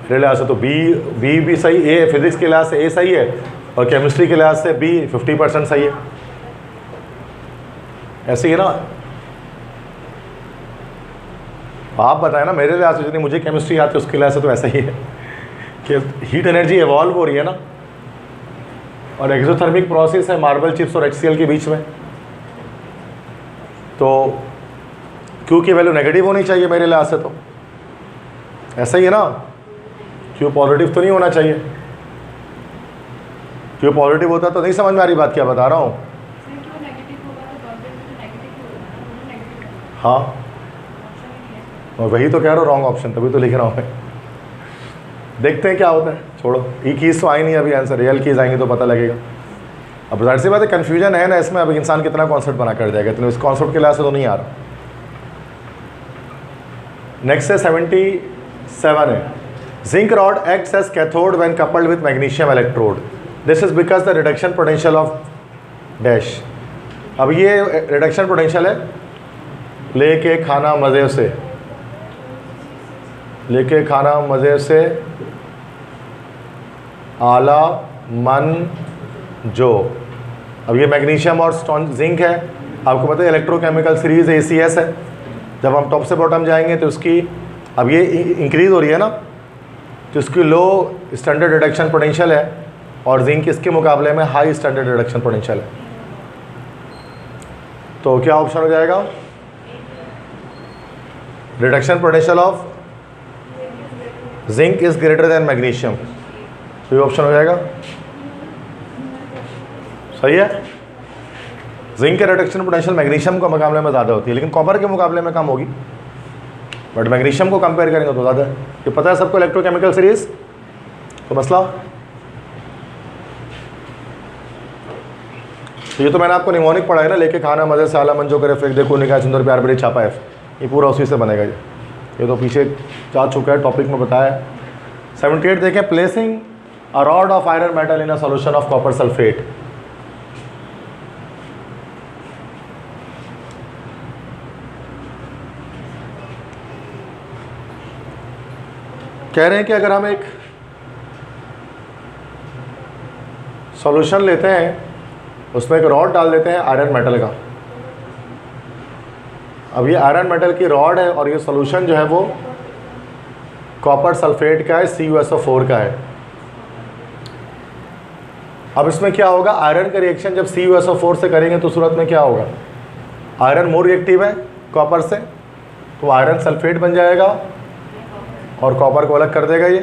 मेरे लिहाज से तो बी भी सही, ए फिजिक्स के लिहाज से ए सही है और केमिस्ट्री के लिहाज से बी 50% सही है। ऐसे ही ना, आप बताएं ना, मेरे लिहाज से जितनी मुझे केमिस्ट्री आती है उसके लिहाज से तो ऐसा ही है कि हीट एनर्जी इवॉल्व हो रही है ना, और एक्सोथर्मिक प्रोसेस है मार्बल चिप्स और HCl के बीच में, तो Q की वैल्यू नेगेटिव होनी चाहिए मेरे लिहाज से, तो ऐसा ही है ना, Q पॉजिटिव तो नहीं होना चाहिए। Q पॉजिटिव होता तो नहीं समझ में आ रही बात क्या बता रहा हूँ। हाँ, और वही तो कह रहा हूँ रॉन्ग ऑप्शन, तभी तो लिख रहा हूँ मैं। देखते हैं क्या होता है, छोड़ो, ई कीज़ तो आई नहीं अभी आंसर, रियल कीज़ आएंगी तो पता लगेगा। अब जाहिर सी बात है कन्फ्यूजन है ना इसमें, अब इंसान कितना कॉन्सेप्ट बना कर जाएगा, तो इस कॉन्सेप्ट के लिहाज से तो नहीं आ रहा। नेक्स्ट है 77 है, zinc rod acts as cathode when coupled with magnesium electrode, this is because the reduction potential of dash. अब ये रिडक्शन पोटेंशियल है, लेके खाना मज़े से, लेके खाना मज़े से, आला मन जो। अब ये मैग्नीशियम और जिंक है, आपको पता है इलेक्ट्रोकेमिकल सीरीज ACS है। जब हम टॉप से बॉटम जाएंगे तो उसकी, अब ये इंक्रीज़ हो रही है ना, तो इसकी लो स्टैंडर्ड रिडक्शन पोटेंशियल है और जिंक इसके मुकाबले में हाई स्टैंडर्ड रिडक्शन पोटेंशियल है। तो क्या ऑप्शन हो जाएगा? Reduction potential of zinc is greater than magnesium, तो ये ऑप्शन हो जाएगा, सही है। जिंक के रिडक्शन पोटेंशियल मैग्नीशियम के मुकाबले में ज़्यादा होती है, लेकिन कॉपर के मुकाबले में कम होगी, बट मैग्नीशियम को कंपेयर करेंगे तो ज़्यादा है। ये पता है सबको इलेक्ट्रोकेमिकल सीरीज, तो मसला ये तो मैंने आपको निमोनिक पढ़ा है ना, लेके खाना मज़े से, आला मन जो करे, फेंक देखो निकाय सुंदर प्यार बड़ी छापा है, ये पूरा उसी से बनेगा। ये तो पीछे जा चुका है, टॉपिक में बताया। 78 देखें, placing a rod of iron metal in a solution of copper sulphate. कह रहे हैं कि अगर हम एक सॉल्यूशन लेते हैं, उसमें एक रॉड डाल देते हैं आयरन मेटल का। अब ये आयरन मेटल की रॉड है और ये सॉल्यूशन जो है वो कॉपर सल्फेट का है, CuSO4 का है। अब इसमें क्या होगा, आयरन का रिएक्शन जब CuSO4 से करेंगे तो सूरत में क्या होगा, आयरन मोर रिएक्टिव है कॉपर से, तो आयरन सल्फेट बन जाएगा और कॉपर को अलग कर देगा ये,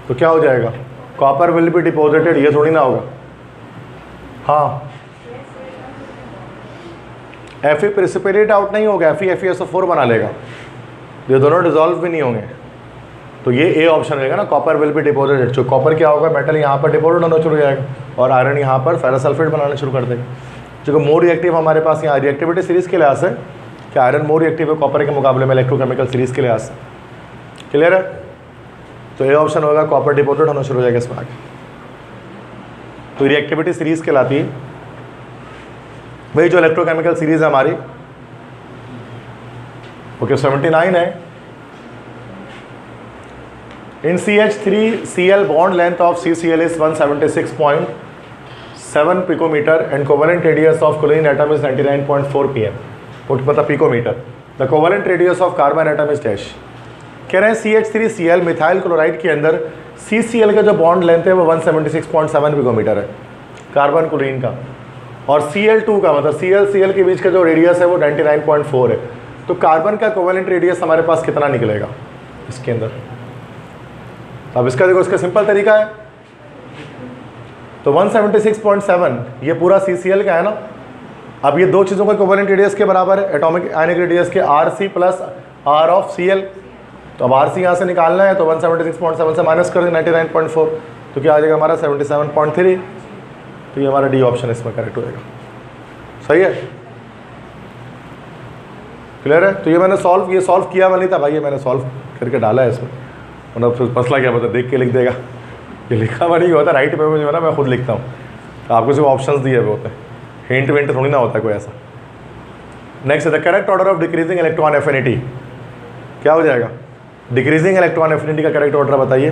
तो क्या हो जाएगा, कॉपर विल बी डिपोजिटेड, ये थोड़ी ना होगा। हाँ, Fe प्रेसिपिटेट आउट नहीं होगा, FeFeSO4 बना लेगा, ये दोनों डिजॉल्व भी नहीं होंगे, तो ये ए ऑप्शन रहेगा ना, कॉपर विल बी डिपोजिटेड। जो कॉपर क्या होगा, मेटल यहाँ पर डिपोजिट होना शुरू हो जाएगा और आयरन यहाँ पर फेरस सल्फेट बनाना शुरू कर देगा। जो मोर रिएक्टिव हमारे पास यहाँ रिएक्टिविटी सीरीज़ के लिहाज से, कि आयरन मोर रिएक्टिव है कॉपर के मुकाबले में इलेक्ट्रोकेमिकल सीरीज़ के लिहाज से, क्लियर है। तो ये ऑप्शन होगा, कॉपर डिपोजिट होना शुरू हो जाएगा इसमें आगे। तो रिएक्टिविटी सीरीज़ कहलाती है वही जो इलेक्ट्रोकेमिकल सीरीज़ है हमारी। ओके, 79 है, in CH3Cl bond length of CCl is 176.7 picometre and covalent radius of chlorine atom is 99.4 pm, मतलब picometre. The covalent radius of carbon atom is dash. कह रहे हैं CH3Cl मिथाइल क्लोराइड के अंदर CCl का जो बॉन्ड लेंथ है वो 176.7 पिकोमीटर है कार्बन क्लोरीन का, और Cl2 का मतलब Cl के बीच का जो रेडियस है वो 99.4 है। तो कार्बन का कोवेलेंट रेडियस हमारे पास कितना निकलेगा इसके अंदर। अब इसका देखो, इसका सिंपल तरीका है, तो 176.7 ये पूरा CCl का है ना। अब ये दो चीज़ों का कोवेलेंट रेडियस के बराबर है, एटॉमिक आयनिक रेडियस के, RC plus R of Cl। तो अब RC यहाँ से निकालना है, तो 176.7 से माइनस कर दें 99.4, तो क्या आ जाएगा हमारा 77.3। तो ये हमारा डी ऑप्शन इसमें करेक्ट हो जाएगा, सही है, क्लियर है। तो ये मैंने ये सॉल्व किया वाली था भाई, ये मैंने सॉल्व करके डाला है इसमें, मतलब मसला क्या पता देख के लिख देगा, ये लिखा हुआ नहीं होता, राइट पे जो है ना मैं खुद लिखता हूँ, तो आपको सिर्फ ऑप्शंस दिए हुए होते हैं, हिंट विंट थोड़ी ना होता कोई ऐसा। Next, the correct order of decreasing electron affinity क्या हो जाएगा? डिक्रीजिंग इलेक्ट्रॉन एफिनिटी का करेक्ट ऑर्डर बताइए।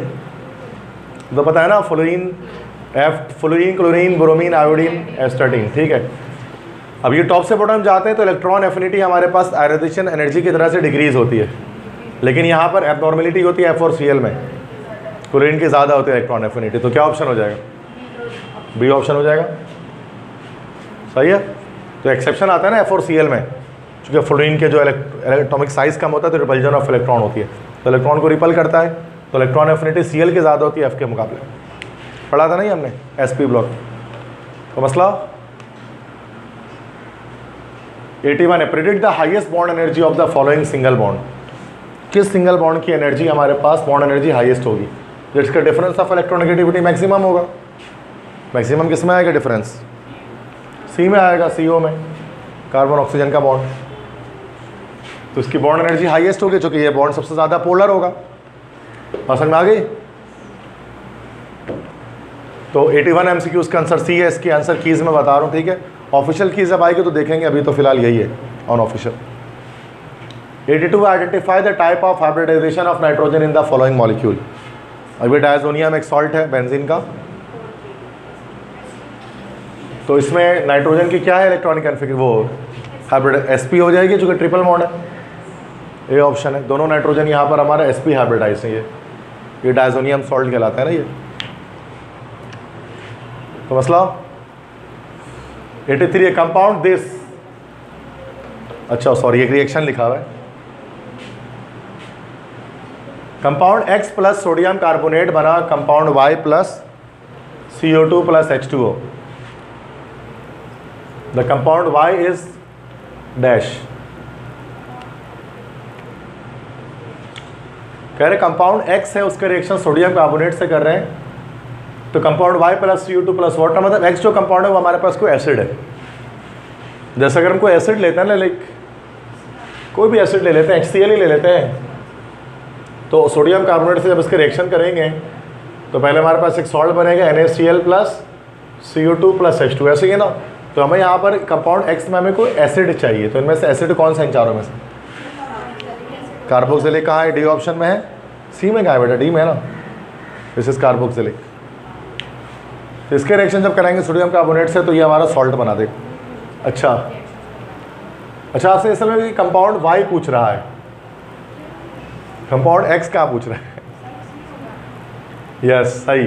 तो पता है ना, fluorine fluorine, chlorine, bromine, iodine, astatine, ठीक है। अब ये टॉप से बॉटम जाते हैं तो इलेक्ट्रॉन एफिनिटी हमारे पास आयोनाइजेशन एनर्जी की तरह से डिक्रीज होती है, लेकिन यहाँ पर एबनॉर्मेलिटी होती है F4Cl में, क्लोरीन की ज़्यादा होती है इलेक्ट्रॉन एफिनिटी। तो क्या ऑप्शन हो जाएगा? बी ऑप्शन हो जाएगा, सही है। तो एक्सेप्शन आता है ना F4Cl में, क्योंकि फ्लोरीन के जो एटॉमिक साइज कम होता है तो रिपल्जन ऑफ इलेक्ट्रॉन होती है, तो इलेक्ट्रॉन को रिपल करता है, तो इलेक्ट्रॉन एफिनिटी Cl की ज़्यादा होती है F के मुकाबले। पढ़ा था नहीं हमने SP ब्लॉक। तो मसला 81 है, predict the highest bond energy of the following single bond. किस सिंगल बॉन्ड की एनर्जी हमारे पास बॉन्ड एनर्जी हाईएस्ट होगी, जिसका डिफरेंस ऑफ इलेक्ट्रोनेगेटिविटी मैक्सिमम होगा। मैक्सिमम किस में आएगा डिफरेंस? सी में आएगा, CO में, कार्बन ऑक्सीजन का बॉन्ड। तो इसकी बॉन्ड एनर्जी हाईएस्ट होगी, चूंकि ये बॉन्ड सबसे ज़्यादा पोलर होगा। समझ में आ गई? तो 81 MCQs का आंसर सी है। इसके आंसर कीज़ में बता रहा हूँ, ठीक है। ऑफिशियल कीज़ जब आएगी तो देखेंगे, अभी तो फिलहाल यही है unofficial. 82 identify the type of hybridisation of nitrogen in the following molecule. अभी डायजोनियम एक सॉल्ट है बेंजीन का, तो इसमें नाइट्रोजन की क्या है इलेक्ट्रॉनिक कॉन्फिगर, वो हाइब्रिड sp हो जाएगी, चूँकि ट्रिपल बॉन्ड है। ये ऑप्शन है, दोनों नाइट्रोजन यहाँ पर हमारा sp हाइब्रिडाइज है। ये डायजोनियम सॉल्ट कहलाता है ना ये। तो मसला 83 है, कंपाउंड दिस, अच्छा सॉरी एक रिएक्शन लिखा हुआ है। Compound X plus sodium carbonate बना compound Y plus CO2 plus H2O। The compound Y is dash. कह रहे कंपाउंड X है, उसका रिएक्शन सोडियम कार्बोनेट से कर रहे हैं, तो compound Y plus CO2 plus water, मतलब X जो कंपाउंड है वो हमारे पास कोई एसिड है। जैसे अगर हम कोई एसिड लेते हैं ना, लाइक कोई भी एसिड ले लेते हैं, HCl ही ले लेते हैं, तो सोडियम कार्बोनेट से जब इसके रिएक्शन करेंगे तो पहले हमारे पास एक सॉल्ट बनेगा NaCl plus CO2 plus H2, ऐसे ही ना। तो हमें यहाँ पर कंपाउंड X में हमें कोई एसिड चाहिए, तो इनमें से एसिड कौन सा इन चारों में से? कार्बोक्सिलिक कहाँ है? डी ऑप्शन में है। सी में कहाँ है बेटा? डी में है ना, दिस इज कार्बोक्सिलिक। तो इसके रिएक्शन जब कराएंगे सोडियम कार्बोनेट से तो ये हमारा सॉल्ट बना देगा। अच्छा आपसे इस समय भी कंपाउंड Y पूछ रहा है, कंपाउंड X क्या पूछ रहा है? यस सही,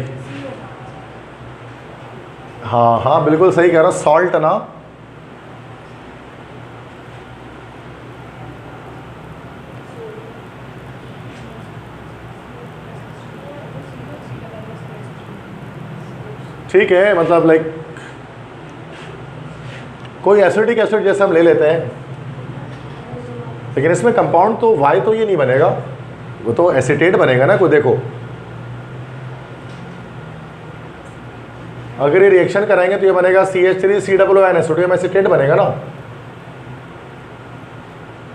हाँ बिल्कुल सही कह रहा हूँ, सॉल्ट ना। ठीक है, मतलब लाइक कोई एसिडिक एसिड जैसे हम ले लेते हैं, लेकिन इसमें कंपाउंड तो Y तो ये नहीं बनेगा, वो तो एसीटेट बनेगा ना। कोई देखो अगर ये रिएक्शन कराएंगे तो ये बनेगा CH3COONS, सोडियम एसीटेट बनेगा ना।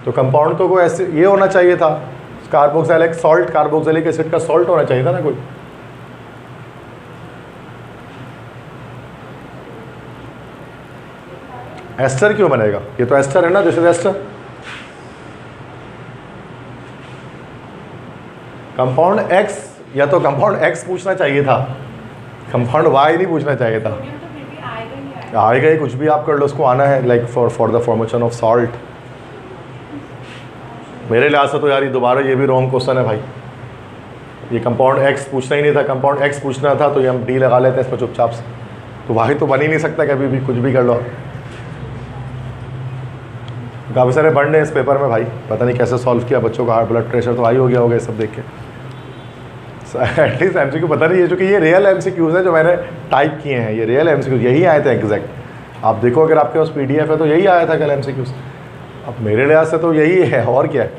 तो कंपाउंड तो कोई ऐसे ये होना चाहिए था, कार्बोक्सिलिक सॉल्ट, कार्बोक्सिलिक एसिड का सॉल्ट होना चाहिए था ना कोई। एस्टर क्यों बनेगा? ये तो एस्टर है ना, this is ester. Compound X, या तो कंपाउंड X पूछना चाहिए था, कंपाउंड Y नहीं पूछना चाहिए था। आएगा ही, कुछ भी आप कर लो, उसको आना है, like for the formation of salt. मेरे लिहाज से तो यार ये दोबारा ये भी रॉन्ग क्वेश्चन है भाई। ये कंपाउंड X पूछना ही नहीं था, कंपाउंड X पूछना था तो ये हम D लगा लेते हैं इसमें चुपचाप से। तो Y तो बन ही नहीं सकता, कभी भी कुछ भी कर लो। काफ़ी सारे बंड हैं इस पेपर में भाई, पता नहीं कैसे सॉल्व किया। बच्चों का हाई ब्लड प्रेशर तो हाई हो गया होगा ये सब देख के। एटलीस्ट MCQ पता नहीं है, जो कि ये रियल MCQs हैं जो मैंने टाइप किए हैं, ये रियल MCQs यही आए थे एग्जैक्ट। आप देखो अगर आपके पास PDF है तो यही आया था कल MCQs। अब मेरे लिहाज से तो यही है, और क्या है,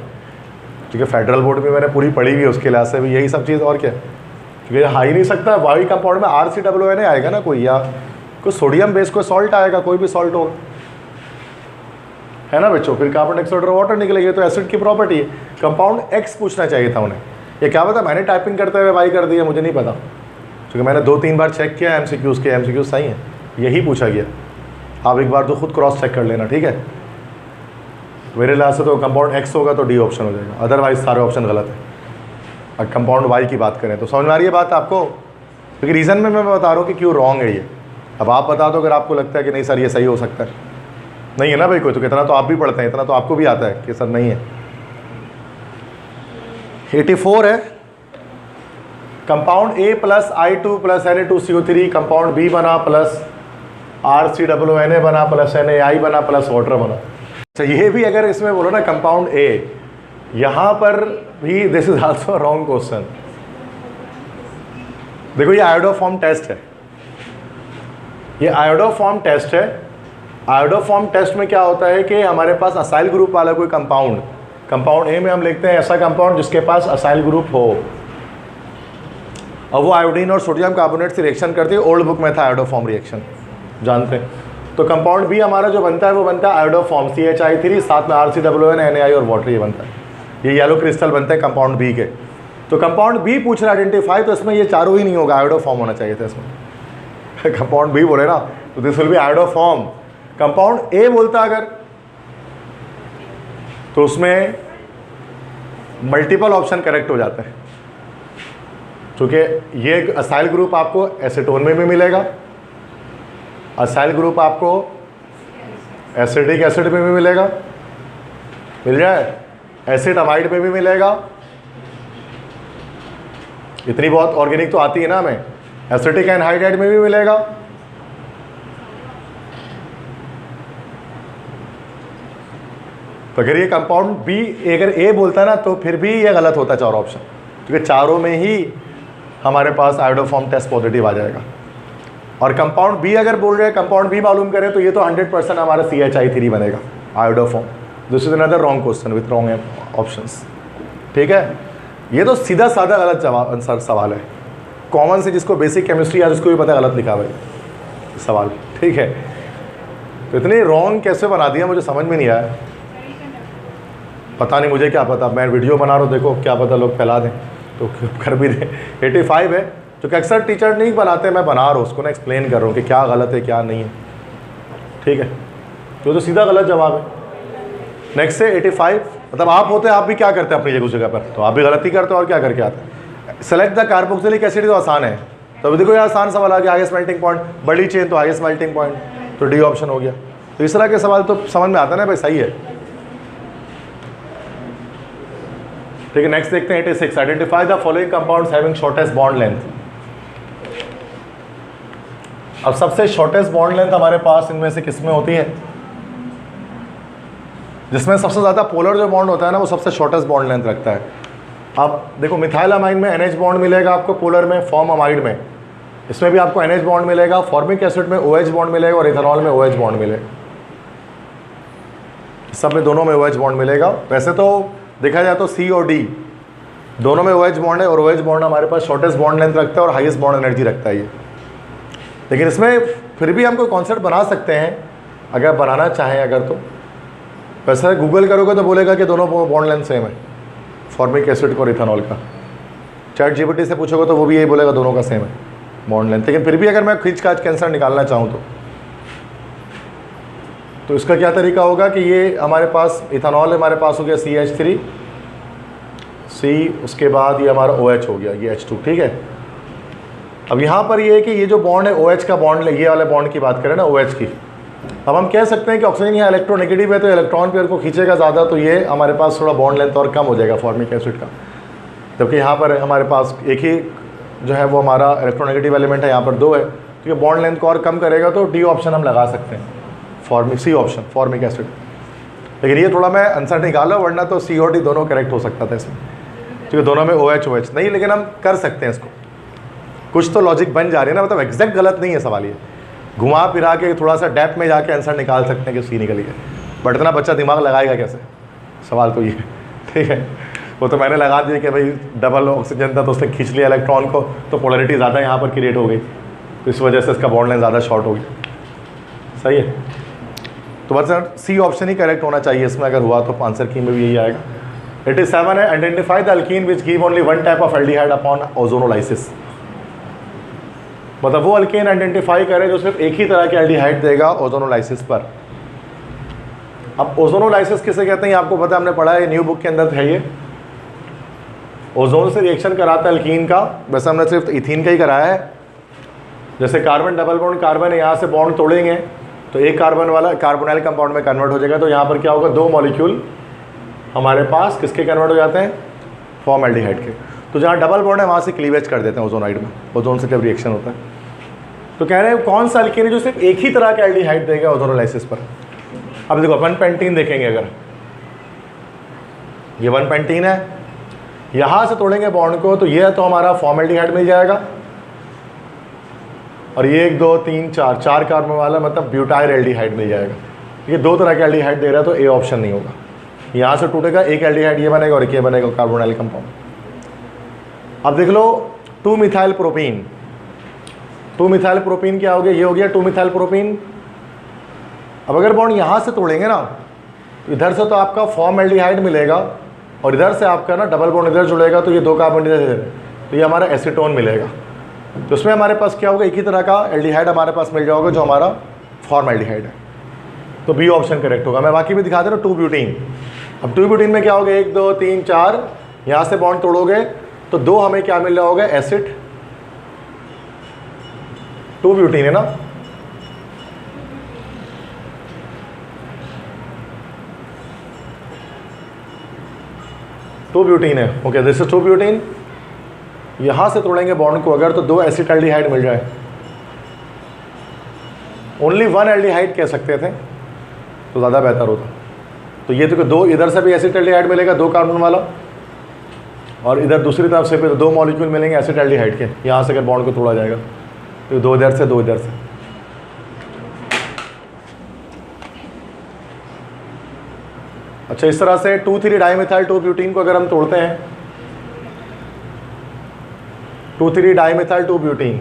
क्योंकि फेडरल बोर्ड में मैंने पूरी पढ़ी हुई है, उसके लिहाज से भी यही सब चीज़, और क्या है। क्योंकि हाई नहीं सकता, वाई कंपाउंड में RCOONA आएगा ना कोई, या कोई सोडियम बेस कोई सॉल्ट आएगा, कोई भी सॉल्ट होगा, है ना बच्चों। फिर कार्बन डाइऑक्साइड और वाटर निकलेगी, तो एसिड की प्रॉपर्टी है। कंपाउंड X पूछना चाहिए था उन्हें। ये क्या पता, मैंने टाइपिंग करते हुए वाई कर दिया, मुझे नहीं पता, क्योंकि मैंने 2-3 बार चेक किया MCQs के, MCQs सही हैं, यही पूछा गया। आप एक बार तो खुद क्रॉस चेक कर लेना, ठीक है। मेरे लिहाज से तो कंपाउंड एक्स होगा तो डी ऑप्शन हो जाएगा, अदरवाइज सारे ऑप्शन गलत है। अब कंपाउंड वाई की बात करें तो समझ में आ रही है बात आपको, क्योंकि रीज़न में मैं बता रहा हूँ कि क्यों रॉन्ग है ये। अब आप बता दो अगर आपको लगता है कि नहीं सर ये सही हो सकता है। नहीं है ना भाई कोई, तो कितना तो आप भी पढ़ते हैं, इतना तो आपको भी आता है कि सर नहीं है। 84 है, compound A plus I2 plus Na2CO3 compound B बना प्लस RCOONA बना प्लस NaI बना प्लस वाटर बना। अच्छा ये भी अगर इसमें बोलो ना कंपाउंड A, यहाँ पर भी this is also wrong question. देखो ये आयोडोफॉर्म टेस्ट है, ये आयोडोफॉर्म टेस्ट है। आयोडोफॉर्म टेस्ट में क्या होता है कि हमारे पास असाइल ग्रुप वाला कोई कंपाउंड, कंपाउंड ए में हम लिखते हैं ऐसा कंपाउंड जिसके पास असाइल ग्रुप हो, और वो आयोडीन और सोडियम कार्बोनेट से रिएक्शन करती है। ओल्ड बुक में था आयोडोफॉर्म रिएक्शन, जानते हैं। तो कंपाउंड बी हमारा जो बनता है वो बनता है आयोडोफॉर्म CHI3, साथ में RCOON NaI और वाटर, ये बनता है। ये येलो क्रिस्टल बनते हैं कंपाउंड बी के। तो कंपाउंड बी पूछ रहा है आइडेंटिफाई, तो इसमें ये चारों ही नहीं होगा, आयोडोफॉर्म होना चाहिए था इसमें। कंपाउंड बी बोले ना तो this will B iodoform. Compound A बोलता अगर तो उसमें मल्टीपल ऑप्शन करेक्ट हो जाता है, क्योंकि ये असाइल ग्रुप आपको एसीटोन में भी मिलेगा, असाइल ग्रुप आपको एसिडिक एसिड में भी मिलेगा, मिल जाए, एसिड अमाइड में भी मिलेगा। इतनी बहुत ऑर्गेनिक तो आती है ना हमें। एसिटिक एनहाइड्राइड में भी मिलेगा, तो अगर ये कंपाउंड बी अगर ए बोलता है ना तो फिर भी ये गलत होता है चारों ऑप्शन, क्योंकि चारों में ही हमारे पास आयोडोफॉर्म टेस्ट पॉजिटिव आ जाएगा। और कंपाउंड बी अगर बोल रहे हैं कंपाउंड बी मालूम करें तो ये तो 100% हमारा CHI3 बनेगा iodoform. This is another wrong question with wrong options. ठीक है, ये तो सीधा साधा गलत जवाब आंसर सवाल है, कॉमन से, जिसको बेसिक केमिस्ट्री या जिसको भी पता गलत लिखा भाई सवाल। ठीक है, तो इतने रॉन्ग कैसे बना दिया मुझे समझ में नहीं आया, पता नहीं, मुझे क्या पता। मैं वीडियो बना रहा हूँ, देखो क्या पता लोग फैला दें तो कर भी दें। 85 है, जो कि अक्सर टीचर नहीं बनाते, मैं बना रहा हूँ उसको ना, एक्सप्लेन कर रहा हूँ कि क्या गलत है क्या नहीं है। ठीक है, तो सीधा गलत जवाब है। नेक्स्ट है 85, मतलब आप होते आप भी क्या करते हैं अपनी जगह पर, तो आप भी गलती करते हो और क्या करके आते हैं। सेलेक्ट द कार्बोक्सिलिक एसिड, तो आसान है, तो अभी देखो ये आसान सवाल आ गया, हाईएस्ट मेल्टिंग पॉइंट, बड़ी चेन तो हाईएस्ट मेल्टिंग पॉइंट, तो डी ऑप्शन हो गया। तो इस तरह के सवाल तो समझ में आता है ना भाई, सही है। ठीक है, नेक्स्ट देखते हैं 86, identify the following compounds having shortest bond length. अब सबसे शॉर्टेस्ट बॉन्ड लेंथ हमारे पास इनमें से किसमें होती है, जिसमें सबसे ज़्यादा पोलर जो बॉन्ड होता है ना वो सबसे शॉर्टेस्ट बॉन्ड लेंथ रखता है। अब देखो मिथाइल अमाइन में NH बॉन्ड मिलेगा आपको पोलर में, फॉर्म अमाइड में, इसमें भी आपको NH बॉन्ड मिलेगा, फॉर्मिक एसिड में OH बॉन्ड मिलेगा और इथेनॉल में OH बॉन्ड मिलेगा, सब में दोनों में OH बॉन्ड मिलेगा। वैसे तो देखा जाए तो C और D दोनों में OH बॉन्ड है, और OH बॉन्ड हमारे पास शॉर्टेस्ट बॉन्ड लेंथ रखता है और हाईएस्ट बॉन्ड एनर्जी रखता है ये। लेकिन इसमें फिर भी हम कोई कॉन्सेप्ट बना सकते हैं अगर बनाना चाहें अगर, तो वैसे गूगल करोगे तो बोलेगा कि दोनों बॉन्ड लेंथ सेम है, फॉर्मिक एसिड और इथेनॉल का। चैट GPT से पूछोगे तो वो भी यही बोलेगा दोनों का सेम है बॉन्ड लेंथ। लेकिन फिर भी अगर मैं खींच खाच के आंसर निकालना चाहूँ तो इसका क्या तरीका होगा कि ये हमारे पास इथेनॉल हमारे पास हो गया CH3, C, उसके बाद ये हमारा OH हो गया, ये H2। ठीक है, अब यहाँ पर ये है कि ये जो बॉन्ड है OH का बॉन्ड, ये वाले बॉन्ड की बात करें ना OH की, अब हम कह सकते हैं कि ऑक्सीजन यहाँ इलेक्ट्रोनेगेटिव है तो इलेक्ट्रॉन पेयर को खींचेगा ज़्यादा, तो ये हमारे पास थोड़ा बॉन्ड लेंथ और कम हो जाएगा फॉर्मिक एसिड का। जबकि यहाँ पर हमारे पास एक ही जो है वो हमारा इलेक्ट्रोनेगेटिव एलिमेंट है, यहाँ पर 2 है, तो ये बॉन्ड लेंथ को और कम करेगा, तो डी ऑप्शन हम लगा सकते हैं, C ऑप्शन फॉर्मिक एसिड। लेकिन ये थोड़ा मैं आंसर निकाला, वरना तो C और D दोनों करेक्ट हो सकता था इसमें, क्योंकि दोनों में OH नहीं, लेकिन हम कर सकते हैं इसको, कुछ तो लॉजिक बन जा रही है ना, मतलब एग्जैक्ट गलत नहीं है सवाल, ये घुमा फिरा के थोड़ा सा डेप्थ में जाके आंसर निकाल सकते हैं कि C निकल गया, बट इतना बच्चा दिमाग लगाएगा कैसे, सवाल तो ये है। ठीक है, वो तो मैंने लगा दिया कि भाई डबल ऑक्सीजन था तो उसने खींच लिया इलेक्ट्रॉन को, तो पोलरिटी ज़्यादा यहाँ पर क्रिएट हो गई, तो इस वजह से इसका बॉन्ड लेंथ ज़्यादा शॉर्ट हो गई। सही है, तो बस C ऑप्शन ही करेक्ट होना चाहिए इसमें, अगर हुआ तो आंसर की में भी यही आएगा। 87 है, identify the alkyne which give only one type of aldehyde upon ozonolysis. मतलब वो अल्केन आइडेंटिफाई करे जो सिर्फ एक ही तरह के एल्डिहाइड देगा ओजोनोलाइसिस पर। अब ओजोनोलाइसिस किसे कहते हैं आपको पता है, हमने पढ़ा है, न्यू बुक के अंदर है ये। ओजोन से रिएक्शन कराता है अल्कीन का, वैसे हमने सिर्फ इथीन का ही कराया है। जैसे कार्बन डबल बॉन्ड, कार्बन है, यहाँ से बॉन्ड तोड़ेंगे तो एक कार्बन वाला कार्बोनाइल कंपाउंड में कन्वर्ट हो जाएगा, तो यहाँ पर क्या होगा, दो मॉलिक्यूल हमारे पास किसके कन्वर्ट हो जाते हैं, फॉर्मल्डिहाइड के। तो जहाँ डबल बॉन्ड है वहाँ से क्लीवेज कर देते हैं ओजोनाइड में, ओजोन से जब रिएक्शन होता है। तो कह रहे हैं कौन सा अल्कीन है जो सिर्फ एक ही तरह का एल्डिहाइड देगा ओजोनोलाइसिस पर। अब देखो 1-पेंटीन देखेंगे, अगर ये 1-पेंटीन है, यहाँ से तोड़ेंगे बॉन्ड को तो ये तो हमारा फॉर्मल्डिहाइड मिल जाएगा, और ये 1 2 3 4 कार्बन वाला मतलब ब्यूटाइल एल्डिहाइड मिल जाएगा। ये दो तरह का एल्डिहाइड दे रहा है तो ए ऑप्शन नहीं होगा। यहाँ से टूटेगा एक एल्डिहाइड ये बनेगा और एक ये बनेगा कार्बोनाइल कंपाउंड। अब देख लो 2-मिथाइल प्रोपीन, 2-मिथाइल प्रोपीन क्या हो गया, ये हो गया 2-मिथाइल प्रोपीन। अब अगर बॉन्ड यहाँ से तोड़ेंगे ना, तो इधर से तो आपका फॉर्मल्डिहाइड मिलेगा और इधर से आपका ना डबल बॉन्ड इधर जुड़ेगा तो ये दो कार्बन इधर, तो ये हमारा एसीटोन मिलेगा। तो उसमें हमारे पास क्या होगा, एक ही तरह का एल्डिहाइड हमारे पास मिल जाएगा जो हमारा फॉर्मल्डिहाइड है। तो बी ऑप्शन करेक्ट होगा। मैं बाकी भी दिखा दे रहा हूँ। 2-ब्यूटीन, अब 2-ब्यूटीन में क्या होगा, 1 2 3 4, यहाँ से बॉन्ड तोड़ोगे तो दो हमें क्या मिल रहा होगा, एसिड। 2-ब्यूटीन है ना, टू ब्यूटीन है, ओके दिस इज 2-ब्यूटीन। यहाँ से तोड़ेंगे बॉन्ड को अगर तो दो एसिटाल्डिहाइड मिल जाए, ओनली 1 एल्डिहाइड कह सकते थे तो ज़्यादा बेहतर होता। तो ये तो दो, इधर से भी एसिटाल्डिहाइड मिलेगा 2 कार्बन वाला, और इधर दूसरी तरफ से फिर 2 मॉलिक्यूल मिलेंगे एसिटाल्डिहाइड के। यहाँ से अगर बॉन्ड को तोड़ा जाएगा तो 2 इधर से 2 इधर से। अच्छा, इस तरह से 2,3 डाइमिथाइल 2-ब्यूटीन को अगर हम तोड़ते हैं, 2,3 डाइमिथाइल 2-ब्यूटीन,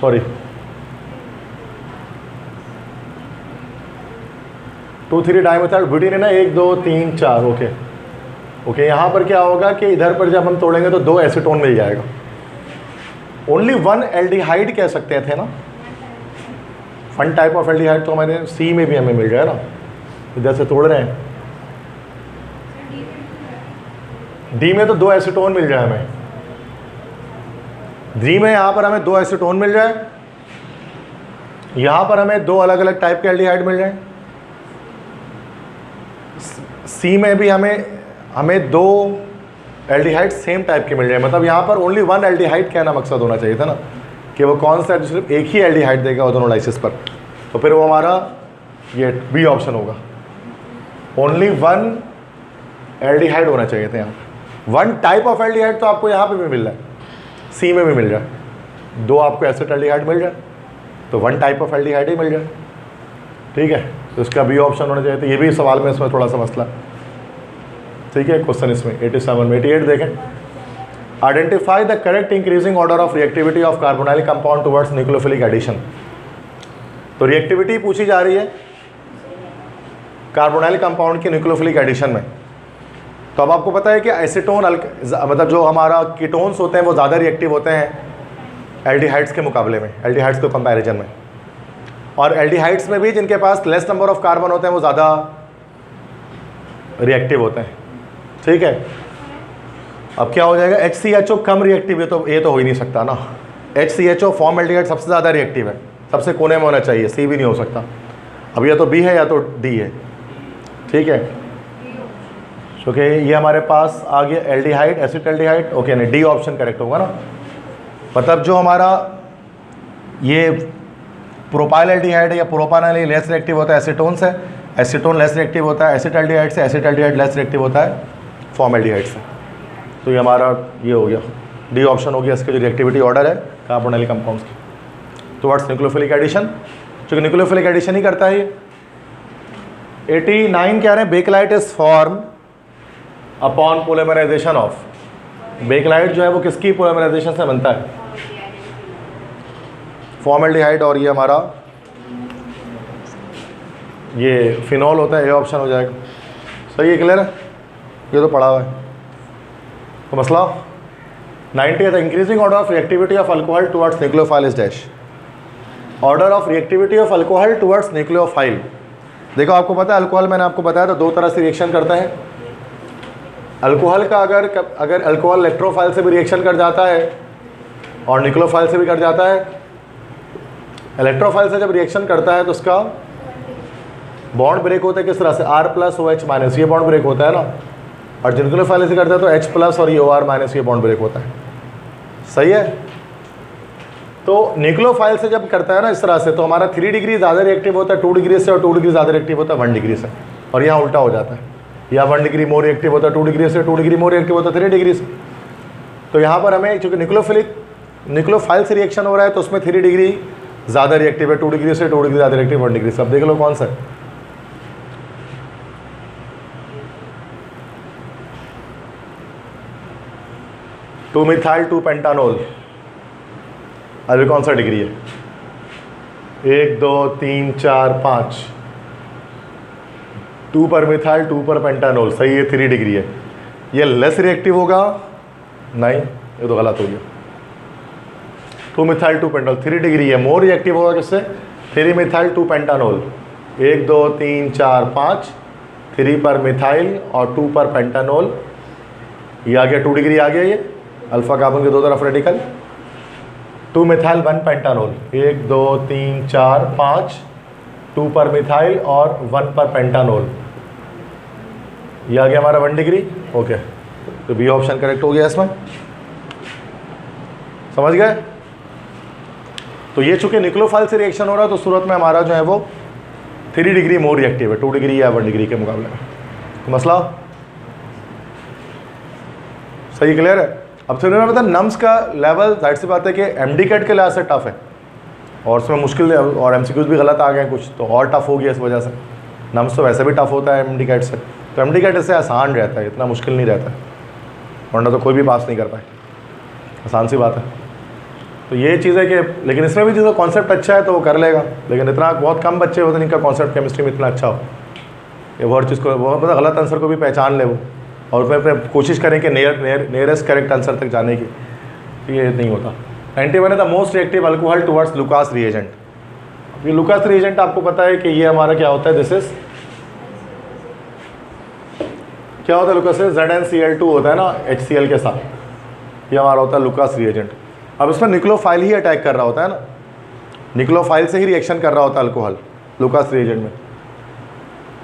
सॉरी 2,3 डाइमिथाइल ब्यूटीन है ना, 1 2 3 4, ओके। यहाँ पर क्या होगा कि इधर पर जब हम तोड़ेंगे तो 2 एसीटोन मिल जाएगा। ओनली 1 एल्डिहाइड कह सकते थे ना, 1 टाइप ऑफ एल्डिहाइड तो हमारे सी में भी हमें मिल जाए ना, इधर से तोड़ रहे हैं। डी में तो 2 एसीटोन मिल जाए हमें, डी में यहाँ पर हमें 2 एसीटोन मिल जाए, यहाँ पर हमें 2 अलग अलग टाइप के एल्डिहाइड मिल जाए। सी में भी हमें 2 एल्डिहाइड सेम टाइप के मिल जाए। मतलब यहाँ पर ओनली 1 एल्डिहाइड कहना मकसद होना चाहिए था ना, कि वो कौन सा सिर्फ एक ही एल्डिहाइड देगा ओजोनोलाइसिस पर। तो फिर वो हमारा ये बी ऑप्शन होगा, ओनली 1 एल्डिहाइड होना चाहिए था यहाँ। 1 टाइप ऑफ एल्डिहाइड तो आपको यहाँ पे भी मिल रहा है, सी में भी मिल रहा है, 2 आपको एसिटाल्डिहाइड मिल जाए तो 1 टाइप ऑफ एल्डिहाइड ही मिल जाए, ठीक है। तो इसका बी ऑप्शन होना चाहिए। तो ये भी सवाल में इसमें थोड़ा सा मसला, ठीक है। क्वेश्चन इसमें 87 में 88 देखें, identify the correct increasing order of reactivity of carbonyl compound towards nucleophilic addition. तो रिएक्टिविटी पूछी जा रही है कार्बोनाइल कंपाउंड के न्यूक्लियोफिलिक एडिशन में। तो अब आपको पता है कि एसीटोन मतलब जो हमारा कीटोन्स होते हैं वो ज़्यादा रिएक्टिव होते हैं एल्डिहाइड्स के मुकाबले में, एल्डिहाइड्स के कंपैरिजन में। और एल्डिहाइड्स में भी जिनके पास लेस नंबर ऑफ कार्बन होते हैं वो ज़्यादा रिएक्टिव होते हैं, ठीक है। अब क्या हो जाएगा, HCHO कम रिएक्टिव है, तो ये तो हो ही नहीं सकता ना। HCHO फॉर्मल्डिहाइड सबसे ज़्यादा रिएक्टिव है, सबसे कोने में होना चाहिए, सी भी नहीं हो सकता। अब या तो बी है या तो डी है, ठीक है। क्योंकि ये हमारे पास आ गया एल्डिहाइड, एसिटाल्डिहाइड, ओके नहीं, डी ऑप्शन करेक्ट होगा ना। मतलब जो हमारा ये प्रोपाइल एल्डिहाइड है या प्रोपानाइल लेस रिएक्टिव होता है एसीटोन से, एसीटोन लेस रिएक्टिव होता है एसिटाल्डिहाइड से, एसिटाल्डिहाइड लेस रिएक्टिव होता है फॉर्मल्डिहाइड से। तो ये हमारा ये हो गया, डी ऑप्शन हो गया इसके जो रिएक्टिविटी ऑर्डर है कार्बोनाइल कंपाउंड्स की टुवर्ड्स न्यूक्लियोफिलिक एडिशन, क्योंकि न्यूक्लियोफिलिक एडिशन ही करता है ये। 89 कह रहे हैं Bakelite is form upon polymerisation of. Bakelite जो है वो किसकी पोलीमराइजेशन से बनता है, फॉर्मल्डिहाइड, और ये हमारा ये फिनॉल होता है, ये ऑप्शन हो जाएगा। सही है, क्लियर है, ये तो पढ़ा हुआ है। तो मसला 90 है, the increasing order of reactivity of alcohol towards nucleophile is dash. Order of reactivity of alcohol towards nucleophile. देखो आपको पता है अल्कोहल, मैंने आपको बताया था दो तरह से रिएक्शन करता है। अल्कोहल का अगर अल्कोहल इलेक्ट्रोफाइल से भी रिएक्शन कर जाता है और न्यूक्लियोफाइल से भी कर जाता है। इलेक्ट्रोफाइल से जब रिएक्शन करता है तो उसका बॉन्ड ब्रेक होता है किस तरह से, R+OH- ये बॉन्ड ब्रेक होता है ना, और न्यूक्लियोफाइल से करता है तो H+ और ये OR- ये बॉन्ड ब्रेक होता है। सही है। तो न्यूक्लियोफाइल से जब करता है ना इस तरह से, तो हमारा 3 डिग्री ज़्यादा रिएक्टिव होता है 2 डिग्री से, और 2 डिग्री ज़्यादा रिएक्टिव होता है 1 डिग्री से, और यहाँ उल्टा हो जाता है, या 1 डिग्री मोर रिएक्टिव होता है 2 डिग्री से, 2 डिग्री मोर रिएक्टिव होता है 3 डिग्री से। तो यहाँ पर हमें चूँकि न्यूक्लियोफाइल से रिएक्शन हो रहा है तो उसमें 3 डिग्री ज़्यादा रिएक्टिव है 2 डिग्री से, 2 डिग्री ज़्यादा रिएक्टिव 1 डिग्री से। अब देख लो कौन सा है। टू मिथाइल 2 पेंटानोल, अभी कौन सा डिग्री है, 1 2 3 4 5, 2 पर मिथाइल 2 पर पेंटानोल, सही है 3 डिग्री है। ये लेस रिएक्टिव होगा, नहीं ये तो गलत हो गया। 2 मिथाइल 2 पेंटानोल 3 डिग्री है, मोर रिएक्टिव होगा किससे, 3 मिथाइल 2 पेंटानोल, 1 2 3 4 5, 3 पर मिथाइल और 2 पर पेंटानोल, ये आ गया 2 डिग्री आ गया। ये अल्फा कार्बन के दो तरफ रेडिकल, 2 मिथाइल 1 पेंटानोल, 1 2 3 4 5, 2 पर मिथाइल और 1 पर पेंटानोल, ये आ गया हमारा 1 डिग्री। ओके, तो बी ऑप्शन करेक्ट हो गया इसमें, समझ गए। तो ये चूंकि न्यूक्लियोफाइल से रिएक्शन हो रहा है तो सूरत में हमारा जो है वो 3 डिग्री मोर रिएक्टिव है 2 डिग्री या 1 डिग्री के मुकाबले में। तो मसला सही क्लियर है। अब फिर मैंने पता नम्स का लेवल जाहिर सी बात है कि MD-CAT के लिहाज से टफ है, और उसमें मुश्किल और MCQs भी गलत आ गए कुछ, तो और टफ हो गया इस वजह से। नम्स तो वैसे भी टफ होता है MD-CAT से, तो MD-CAT इससे आसान रहता है, इतना मुश्किल नहीं रहता है, वरना तो कोई भी पास नहीं कर पाए, आसान सी बात है। तो ये चीज़ है कि, लेकिन इसमें भी जिसका कॉन्सेप्ट अच्छा है तो वो कर लेगा, लेकिन इतना बहुत कम बच्चे होते हैं जिनका कॉन्सेप्ट केमिस्ट्री में इतना अच्छा हो, ये वो हर चीज़ को बहुत मतलब गलत आंसर को भी पहचान ले वो, और उसमें अपने कोशिश करें कि नियरेस्ट करेक्ट आंसर तक जाने की, तो ये नहीं होता। 91 है the most reactive alcohol towards Lucas reagent. ये लुकास रिएजेंट आपको पता है कि ये हमारा क्या होता है, दिस इज क्या होता है लुकास से, ZnCl2 होता है ना HCl के साथ, ये हमारा होता है लुकास रिएजेंट। अब इसमें न्यूक्लियोफाइल ही अटैक कर रहा होता है ना, न्यूक्लियोफाइल से ही रिएक्शन कर रहा होता है अल्कोहल लुकास रिएजेंट में।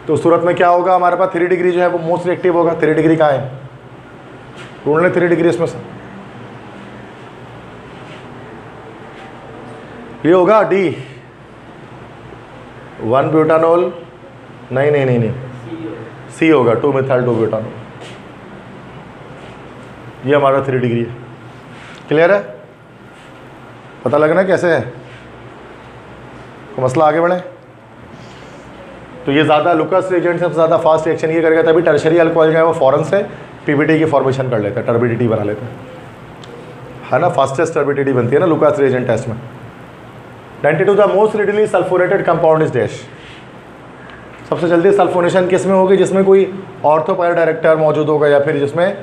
तो उस सूरत में क्या होगा, हमारे पास 3 डिग्री जो है वो मोस्ट रिएक्टिव होगा। 3 डिग्री कहाँ है, ढूंढ लें 3 डिग्री इसमें से, ये होगा D 1 ब्यूटानोल, नहीं C होगा 2 मिथाइल 2 ब्यूटानोल, ये हमारा 3 डिग्री है। क्लियर है, पता लगना कैसे है तो मसला आगे बढ़े। तो ये ज़्यादा लुकास रिएजेंट से ज़्यादा फास्ट रिएक्शन ये करेगा, तभी टर्शरी अल्कोहल जो है वो फ़ौरन से PBT की फॉर्मेशन कर लेता है, टर्बिडिटी बना लेता है ना, फास्टेस्ट टर्बिडिटी बनती है ना लुकास रिएजेंट टेस्ट में। 92 the most readily sulphonated compound is dash. सबसे जल्दी सल्फोनेशन किस में होगी, जिसमें कोई ऑर्थोपाइल डायरेक्टर मौजूद होगा या फिर जिसमें